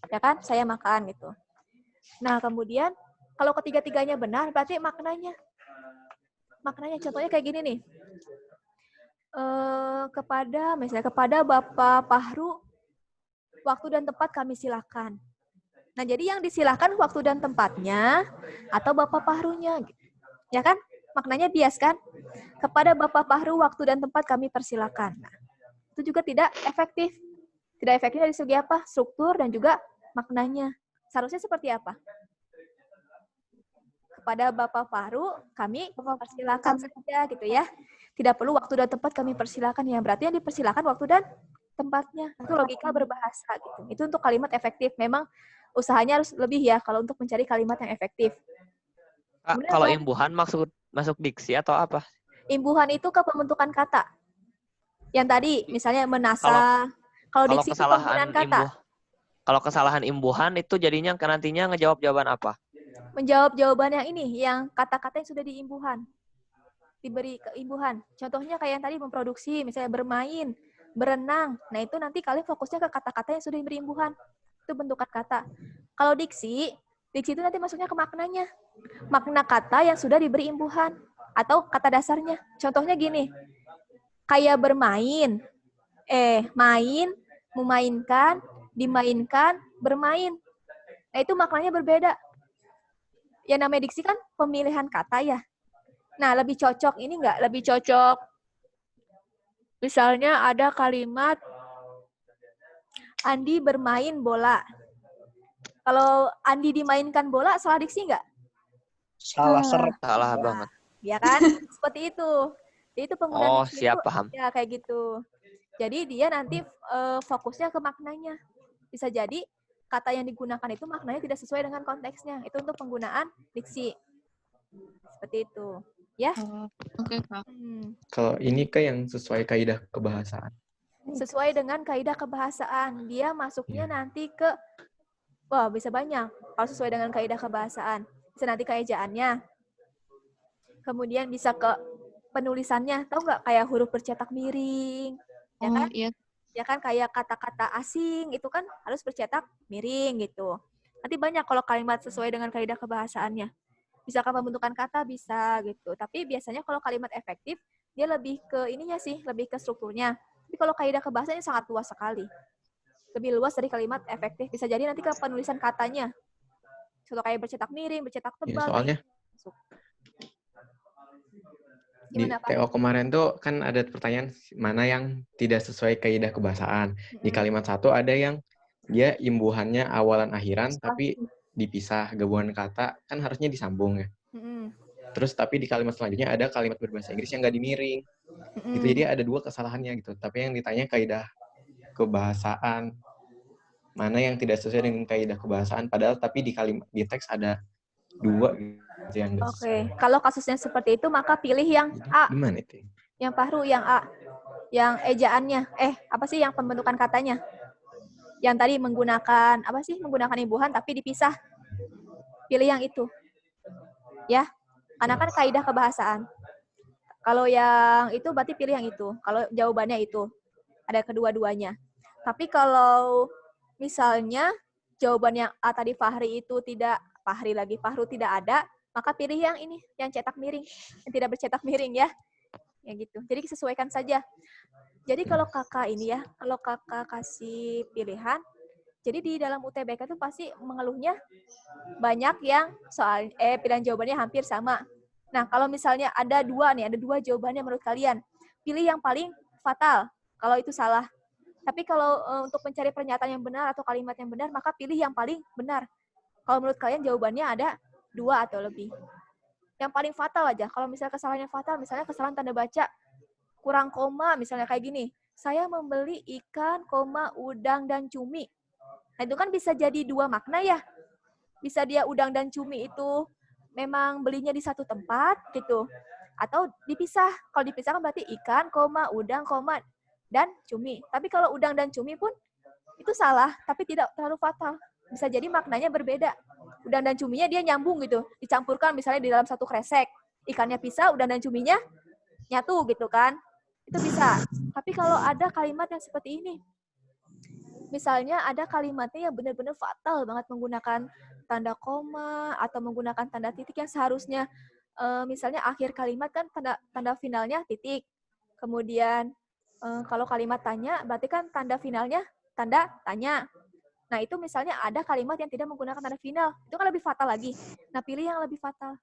Ya kan? Saya makan gitu. Nah, kemudian Kalau ketiga-tiganya benar, berarti maknanya contohnya kayak gini nih. Kepada Bapak Fahru, waktu dan tempat kami silakan. Nah, jadi yang disilakan waktu dan tempatnya atau Bapak Fahrunya. Ya kan? Maknanya bias kan? Kepada Bapak Fahru, waktu dan tempat kami persilakan. Nah, itu juga tidak efektif. Tidak efektif dari segi apa? Struktur dan juga maknanya. Seharusnya seperti apa? Kepada Bapak Fahru, kami persilakan saja gitu ya. Tidak perlu waktu dan tempat kami persilakan ya. Berarti yang dipersilakan waktu dan tempatnya. Itu logika berbahasa gitu. Itu untuk kalimat efektif. Memang usahanya harus lebih ya kalau untuk mencari kalimat yang efektif. Kalau imbuhan masuk diksi atau apa? Imbuhan itu ke pembentukan kata. Yang tadi misalnya menasah. Kalau diksi itu penggunaan kata. Kalau kesalahan imbuhan itu jadinya nantinya ngejawab jawaban apa? Menjawab jawaban yang ini, yang kata-kata yang sudah diimbuhan. Diberi keimbuhan. Contohnya kayak yang tadi memproduksi, misalnya bermain, berenang. Nah, itu nanti kalian fokusnya ke kata-kata yang sudah diberi imbuhan. Itu bentukan kata. Kalau diksi itu nanti masuknya ke maknanya. Makna kata yang sudah diberi imbuhan. Atau kata dasarnya. Contohnya gini, kayak bermain, main, memainkan, dimainkan, bermain. Nah, itu maknanya berbeda. Yang namanya diksi kan pemilihan kata ya. Nah, lebih cocok ini enggak? Lebih cocok. Misalnya ada kalimat Andi bermain bola. Kalau Andi dimainkan bola, salah diksi enggak? Salah banget. Ya kan? Seperti itu. Jadi itu penggunaan diksi siap, itu, paham. ya kayak gitu. Jadi dia nanti fokusnya ke maknanya. Bisa jadi kata yang digunakan itu maknanya tidak sesuai dengan konteksnya. Itu untuk penggunaan diksi. Seperti itu. Ya? Oke, Kak. Kalau ini yang sesuai kaidah kebahasaan. Sesuai dengan kaidah kebahasaan. Dia masuknya nanti ke, bisa banyak. Kalau sesuai dengan kaidah kebahasaan. Bisa nanti ke ejaannya. Kemudian bisa ke penulisannya. Tahu nggak kayak huruf bercetak miring? Ya kan? Iya. Ya kan kayak kata-kata asing itu kan harus bercetak miring gitu. Nanti banyak kalau kalimat sesuai dengan kaidah kebahasaannya. Bisa ke pembentukan kata bisa gitu. Tapi biasanya kalau kalimat efektif dia lebih ke ininya sih, lebih ke strukturnya. Tapi kalau kaidah kebahasaannya sangat luas sekali. Lebih luas dari kalimat efektif. Bisa jadi nanti ke penulisan katanya. Contoh kayak bercetak miring, bercetak tebal. Ya, soalnya di Gimana, Pak? TO kemarin tuh kan ada pertanyaan mana yang tidak sesuai kaidah kebahasaan. Di kalimat satu ada yang dia imbuhannya awalan akhiran tapi dipisah gabungan kata kan harusnya disambung ya. Terus tapi di kalimat selanjutnya ada kalimat berbahasa Inggris yang nggak dimiring. Gitu, jadi ada dua kesalahannya gitu. Tapi yang ditanya kaidah kebahasaan mana yang tidak sesuai dengan kaidah kebahasaan padahal tapi di teks ada dua gitu. Oke, kalau kasusnya seperti itu maka pilih yang A. Gimana itu? Yang Fahru yang A. Yang ejaannya. Apa sih yang pembentukan katanya? Yang tadi menggunakan menggunakan imbuhan tapi dipisah. Pilih yang itu. Ya. Karena kan kaidah kebahasaan. Kalau yang itu berarti pilih yang itu. Kalau jawabannya itu. Ada kedua-duanya. Tapi kalau misalnya jawaban yang A tadi Fahru tidak ada, maka pilih yang ini, yang cetak miring, yang tidak bercetak miring ya. Ya gitu. Jadi sesuaikan saja. Jadi kalau kakak ini ya, kalau kakak kasih pilihan, jadi di dalam UTBK itu pasti mengeluhnya banyak yang soal pilihan jawabannya hampir sama. Nah, kalau misalnya ada dua jawabannya menurut kalian, pilih yang paling fatal kalau itu salah. Tapi kalau untuk mencari pernyataan yang benar atau kalimat yang benar, maka pilih yang paling benar. Kalau menurut kalian jawabannya ada 2 atau lebih. Yang paling fatal aja. Kalau misalnya kesalahannya fatal, misalnya kesalahan tanda baca, kurang koma, misalnya kayak gini. Saya membeli ikan, udang, dan cumi. Nah, itu kan bisa jadi 2 makna ya. Bisa dia udang dan cumi itu memang belinya di satu tempat gitu. Atau dipisah. Kalau dipisah kan berarti ikan, udang, dan cumi. Tapi kalau udang dan cumi pun itu salah, tapi tidak terlalu fatal. Bisa jadi maknanya berbeda. Udang dan cuminya dia nyambung gitu. Dicampurkan misalnya di dalam satu kresek. Ikannya pisah, udang dan cuminya nyatu gitu kan. Itu bisa. Tapi kalau ada kalimat yang seperti ini. misalnya ada kalimatnya yang benar-benar fatal banget menggunakan tanda koma atau menggunakan tanda titik yang seharusnya misalnya akhir kalimat kan tanda finalnya titik. Kemudian kalau kalimat tanya berarti kan tanda finalnya tanda tanya. Nah, itu misalnya ada kalimat yang tidak menggunakan tanda final, itu kan lebih fatal lagi. Nah, pilih yang lebih fatal.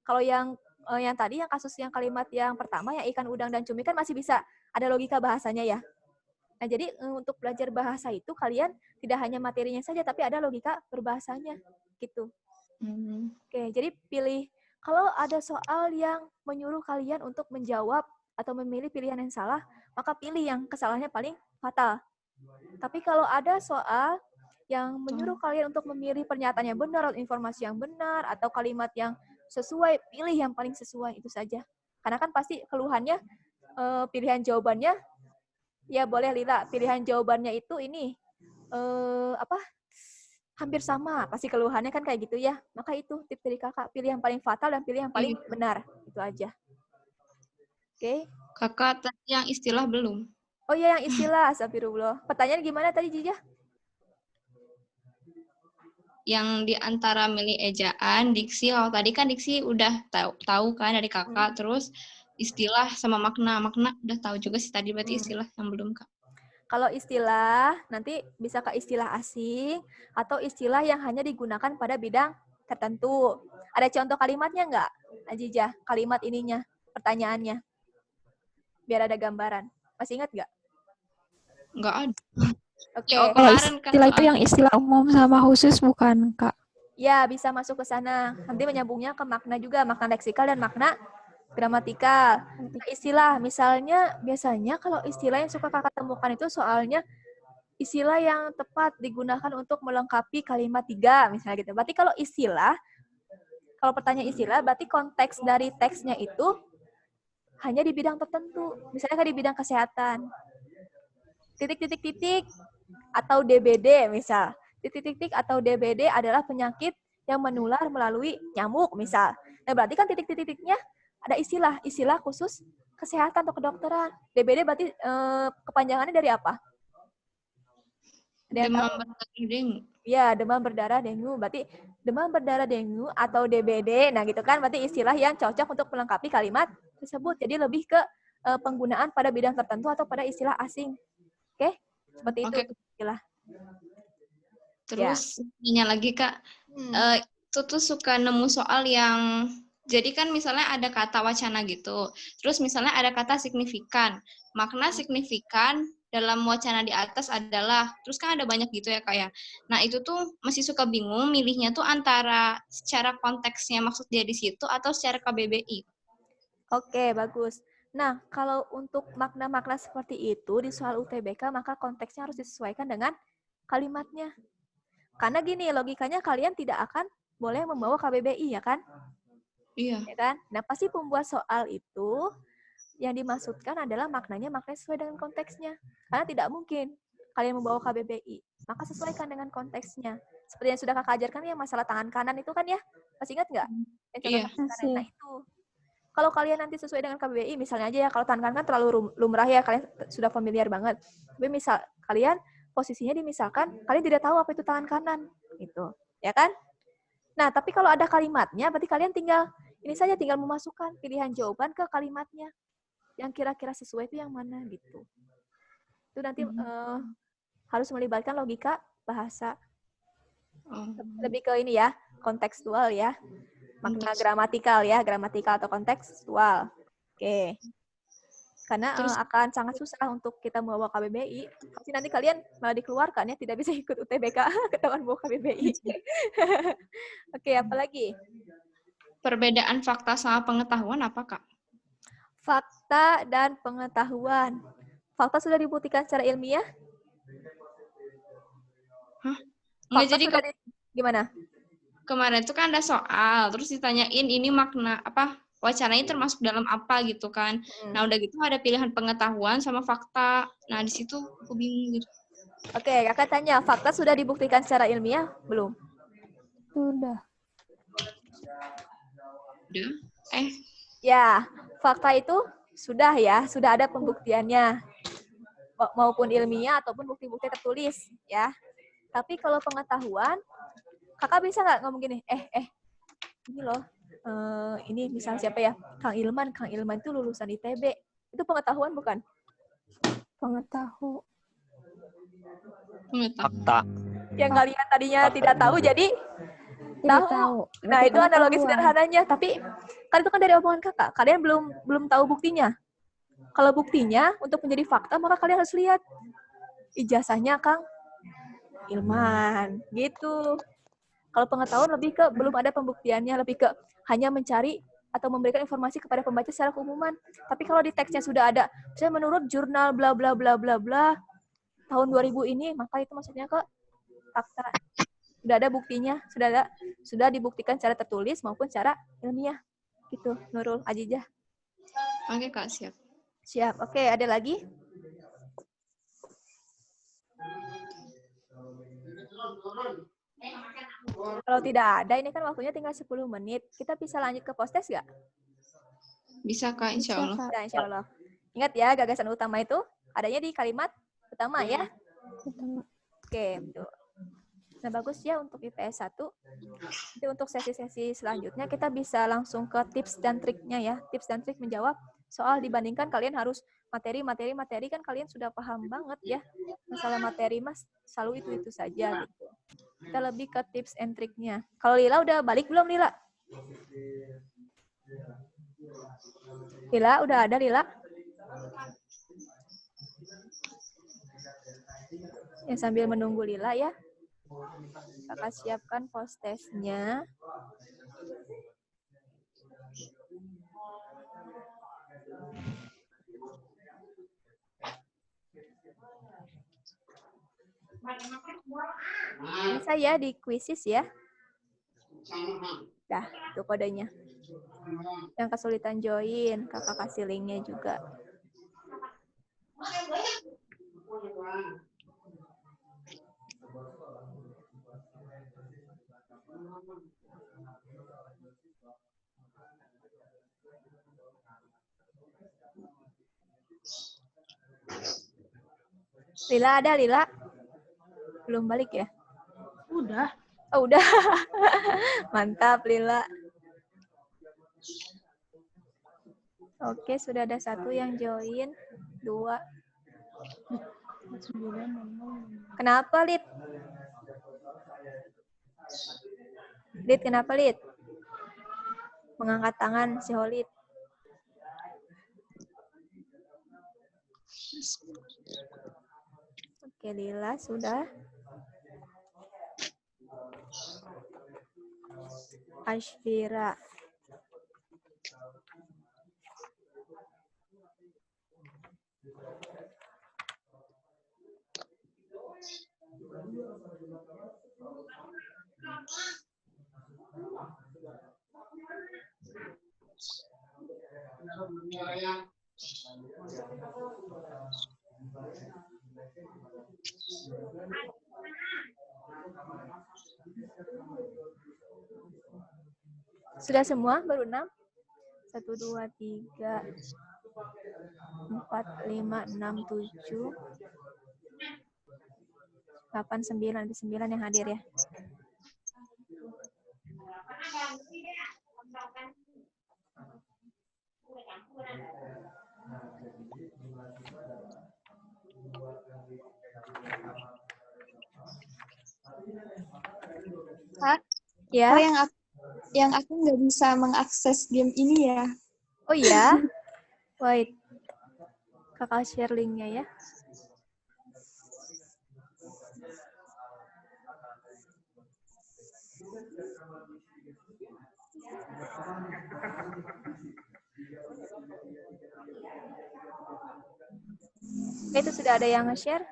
Kalau yang tadi yang kasus yang kalimat yang pertama yang ikan, udang dan cumi kan masih bisa ada logika bahasanya ya. Nah, jadi untuk belajar bahasa itu kalian tidak hanya materinya saja tapi ada logika berbahasanya gitu. Oke, jadi pilih kalau ada soal yang menyuruh kalian untuk menjawab atau memilih pilihan yang salah, maka pilih yang kesalahannya paling fatal. Tapi kalau ada soal yang menyuruh kalian untuk memilih pernyataan yang benar, atau informasi yang benar, atau kalimat yang sesuai, pilih yang paling sesuai itu saja. Karena kan pasti keluhannya pilihan jawabannya, ya boleh Lila, pilihan jawabannya itu ini hampir sama, pasti keluhannya kan kayak gitu ya. Maka itu tips dari kakak, pilih yang paling fatal dan pilih yang paling benar, itu aja. Oke. Kakak tadi yang istilah belum. Oh iya, yang istilah, astagfirullah. Pertanyaan gimana tadi, Jija? Yang di antara milih ejaan, diksi, kalau tadi kan diksi udah tahu kan dari kakak, terus istilah sama makna udah tahu juga sih tadi, berarti istilah yang belum kak. Kalau istilah, nanti bisa ke istilah asing atau istilah yang hanya digunakan pada bidang tertentu. Ada contoh kalimatnya nggak, Ajijah? Kalimat ininya, pertanyaannya. Biar ada gambaran. Masih ingat nggak? Nggak ada. Oke. Kalau istilah itu yang istilah umum sama khusus bukan, Kak? Ya, bisa masuk ke sana. Nanti menyambungnya ke makna juga, makna leksikal dan makna gramatikal. Istilah, misalnya biasanya kalau istilah yang suka kakak temukan itu soalnya istilah yang tepat digunakan untuk melengkapi kalimat 3, misalnya gitu. Berarti kalau istilah, kalau pertanyaan istilah, berarti konteks dari teksnya itu hanya di bidang tertentu. Misalnya di bidang kesehatan. Titik-titik-titik atau DBD misal. Titik-titik atau DBD adalah penyakit yang menular melalui nyamuk misal. Nah, berarti kan titik-titik-titiknya ada istilah khusus kesehatan atau kedokteran. DBD berarti kepanjangannya dari apa? Demam berdarah dengue. Ya, demam berdarah dengue. Berarti demam berdarah dengue atau DBD. Nah, gitu kan berarti istilah yang cocok untuk melengkapi kalimat tersebut. Jadi lebih ke penggunaan pada bidang tertentu atau pada istilah asing. Oke? Seperti itu istilah. Terus nanya lagi Kak, itu tuh suka nemu soal yang, jadi kan misalnya ada kata wacana gitu, terus misalnya ada kata signifikan, makna signifikan dalam wacana di atas adalah, terus kan ada banyak gitu ya Kak ya. Nah itu tuh masih suka bingung milihnya tuh antara secara konteksnya maksud dia di situ atau secara KBBI. Oke, bagus. Nah, kalau untuk makna-makna seperti itu di soal UTBK, maka konteksnya harus disesuaikan dengan kalimatnya. Karena gini, logikanya kalian tidak akan boleh membawa KBBI, ya kan? Iya. Ya kan? Nah, pasti pembuat soal itu yang dimaksudkan adalah maknanya sesuai dengan konteksnya. Karena tidak mungkin kalian membawa KBBI. Maka sesuaikan dengan konteksnya. Seperti yang sudah kakak ajarkan ya, masalah tangan kanan itu kan ya? Masih ingat nggak? Iya. Nah, itu. Kalau kalian nanti sesuai dengan KBBI, misalnya aja ya, kalau tangan kanan kan terlalu lumrah ya, kalian sudah familiar banget. Tapi misal kalian posisinya dimisalkan, kalian tidak tahu apa itu tangan kanan. Gitu. Ya kan? Nah, tapi kalau ada kalimatnya, berarti kalian tinggal memasukkan pilihan jawaban ke kalimatnya. Yang kira-kira sesuai itu yang mana gitu. Itu nanti harus melibatkan logika bahasa. Lebih ke ini ya, kontekstual ya. Makna gramatikal ya, gramatikal atau kontekstual. Oke. Karena akan sangat susah untuk kita membawa KBBI. Pasti nanti kalian malah dikeluarkan ya, tidak bisa ikut UTBK ketahuan bawa KBBI. Oke, apa lagi? Perbedaan fakta sama pengetahuan apa, Kak? Fakta dan pengetahuan. Fakta sudah dibuktikan secara ilmiah? Hah? Nggak, jadi gimana? Kemarin itu kan ada soal, terus ditanyain ini makna apa, wacananya termasuk dalam apa gitu kan. Nah udah gitu ada pilihan pengetahuan sama fakta. Nah di situ aku bingung gitu. Oke, kakak tanya, fakta sudah dibuktikan secara ilmiah? Belum? Sudah. Udah? Ya, fakta itu sudah ya, sudah ada pembuktiannya. maupun ilmiah ataupun bukti-bukti tertulis ya. Tapi kalau pengetahuan, kakak bisa nggak ngomong gini, ini loh, ini misal siapa ya, Kang Ilman itu lulusan ITB, itu pengetahuan bukan? Pengetahuan. Fakta. Yang kalian tadinya tidak tahu jadi tahu. Nah, itu analogi sederhananya. Tapi kan itu kan dari omongan kakak. Kalian belum tahu buktinya. Kalau buktinya untuk menjadi fakta, maka kalian harus lihat ijazahnya Kang Ilman. Gitu. Kalau pengetahuan lebih ke belum ada pembuktiannya, lebih ke hanya mencari atau memberikan informasi kepada pembaca secara keumuman. Tapi kalau di teksnya sudah ada, misalnya menurut jurnal bla bla bla bla bla tahun 2000 ini, maka itu maksudnya ke fakta. Sudah ada buktinya, sudah dibuktikan secara tertulis maupun secara ilmiah. Gitu, Nurul Ajijah. Oke, Kak, siap. Siap. Oke, ada lagi? Kalau tidak ada, ini kan waktunya tinggal 10 menit. Kita bisa lanjut ke post-test nggak? Bisa, Kak, insya Allah. Nah, insya Allah. Ingat ya, gagasan utama itu adanya di kalimat utama ya. Oke, betul. Nah, bagus ya untuk IPS 1. Nanti untuk sesi-sesi selanjutnya kita bisa langsung ke tips dan triknya ya. Tips dan trik menjawab soal dibandingkan kalian harus materi kan kalian sudah paham banget ya. Masalah materi mas selalu itu saja gitu. Kita lebih ke tips and triknya. Kalau Lila udah balik belum Lila? Lila, udah ada Lila? Ya, sambil menunggu Lila ya. Kakak siapkan post-testnya. Bisa ya di quizzes ya. Dah, itu kodenya. Yang kesulitan join, kakak kasih linknya juga. Lila ada, Lila? Belum balik ya? Udah. Oh, udah. Mantap, Lila. Oke, sudah ada 1 yang join. 2. Kenapa, Lid? Lid, kenapa, Lid? Mengangkat tangan si Holid. Oke, Lila sudah. Ashfira. Sudah semua? Baru 6? 1, 2, 3, 4, 5, 6, 7, 8, 9. Ada 9 yang hadir ya. Kak, Ya. oh yang aku nggak bisa mengakses game ini ya. Oh iya? Wait. Kakak share linknya ya. Itu sudah ada yang nge-share?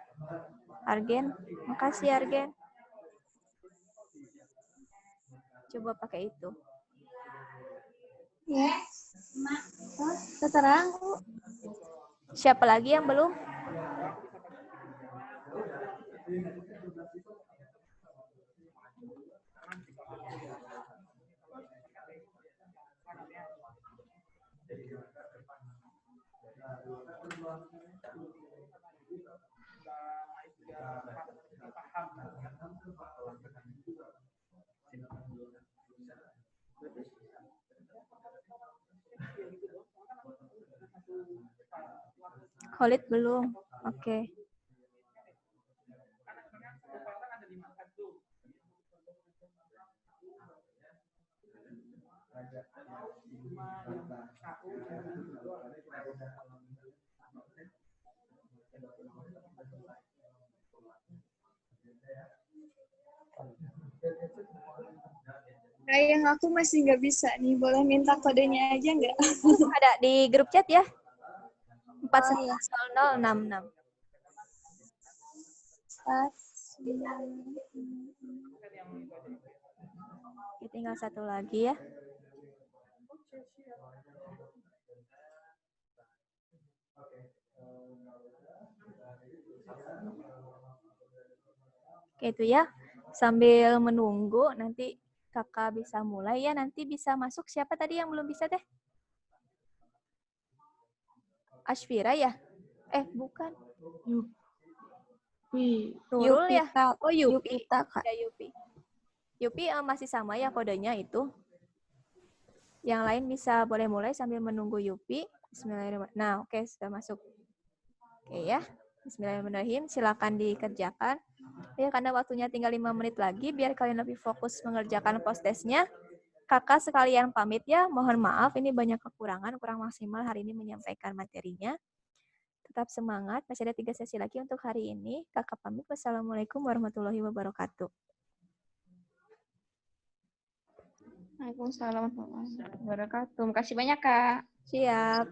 Argen, makasih Argen. Coba pakai itu. Ya. Terserah. Siapa lagi yang belum? Khalid belum. Oke. Yang aku masih nggak bisa nih, boleh minta kodenya aja nggak? Ada di grup chat ya. Oh, ya. 4100066. Oke, tinggal satu lagi ya. Oke, itu ya. Sambil menunggu nanti kakak bisa mulai ya. Nanti bisa masuk. Siapa tadi yang belum bisa teh? Ashfira ya? Bukan. Nurul ya? Oh, Yupi. Yupita, Kak. Ya, Yupi. Yupi masih sama ya kodenya itu. Yang lain bisa boleh mulai sambil menunggu Yupi. Bismillahirrahmanirrahim. Nah, oke, sudah masuk. Oke ya. Bismillahirrahmanirrahim. Silakan dikerjakan. Ya, karena waktunya tinggal 5 menit lagi, biar kalian lebih fokus mengerjakan post-testnya. Kakak sekalian pamit ya. Mohon maaf, ini banyak kekurangan, kurang maksimal hari ini menyampaikan materinya. Tetap semangat, masih ada 3 sesi lagi untuk hari ini. Kakak pamit. Wassalamualaikum warahmatullahi wabarakatuh. Waalaikumsalam warahmatullahi wabarakatuh. Makasih banyak, Kak. Siap.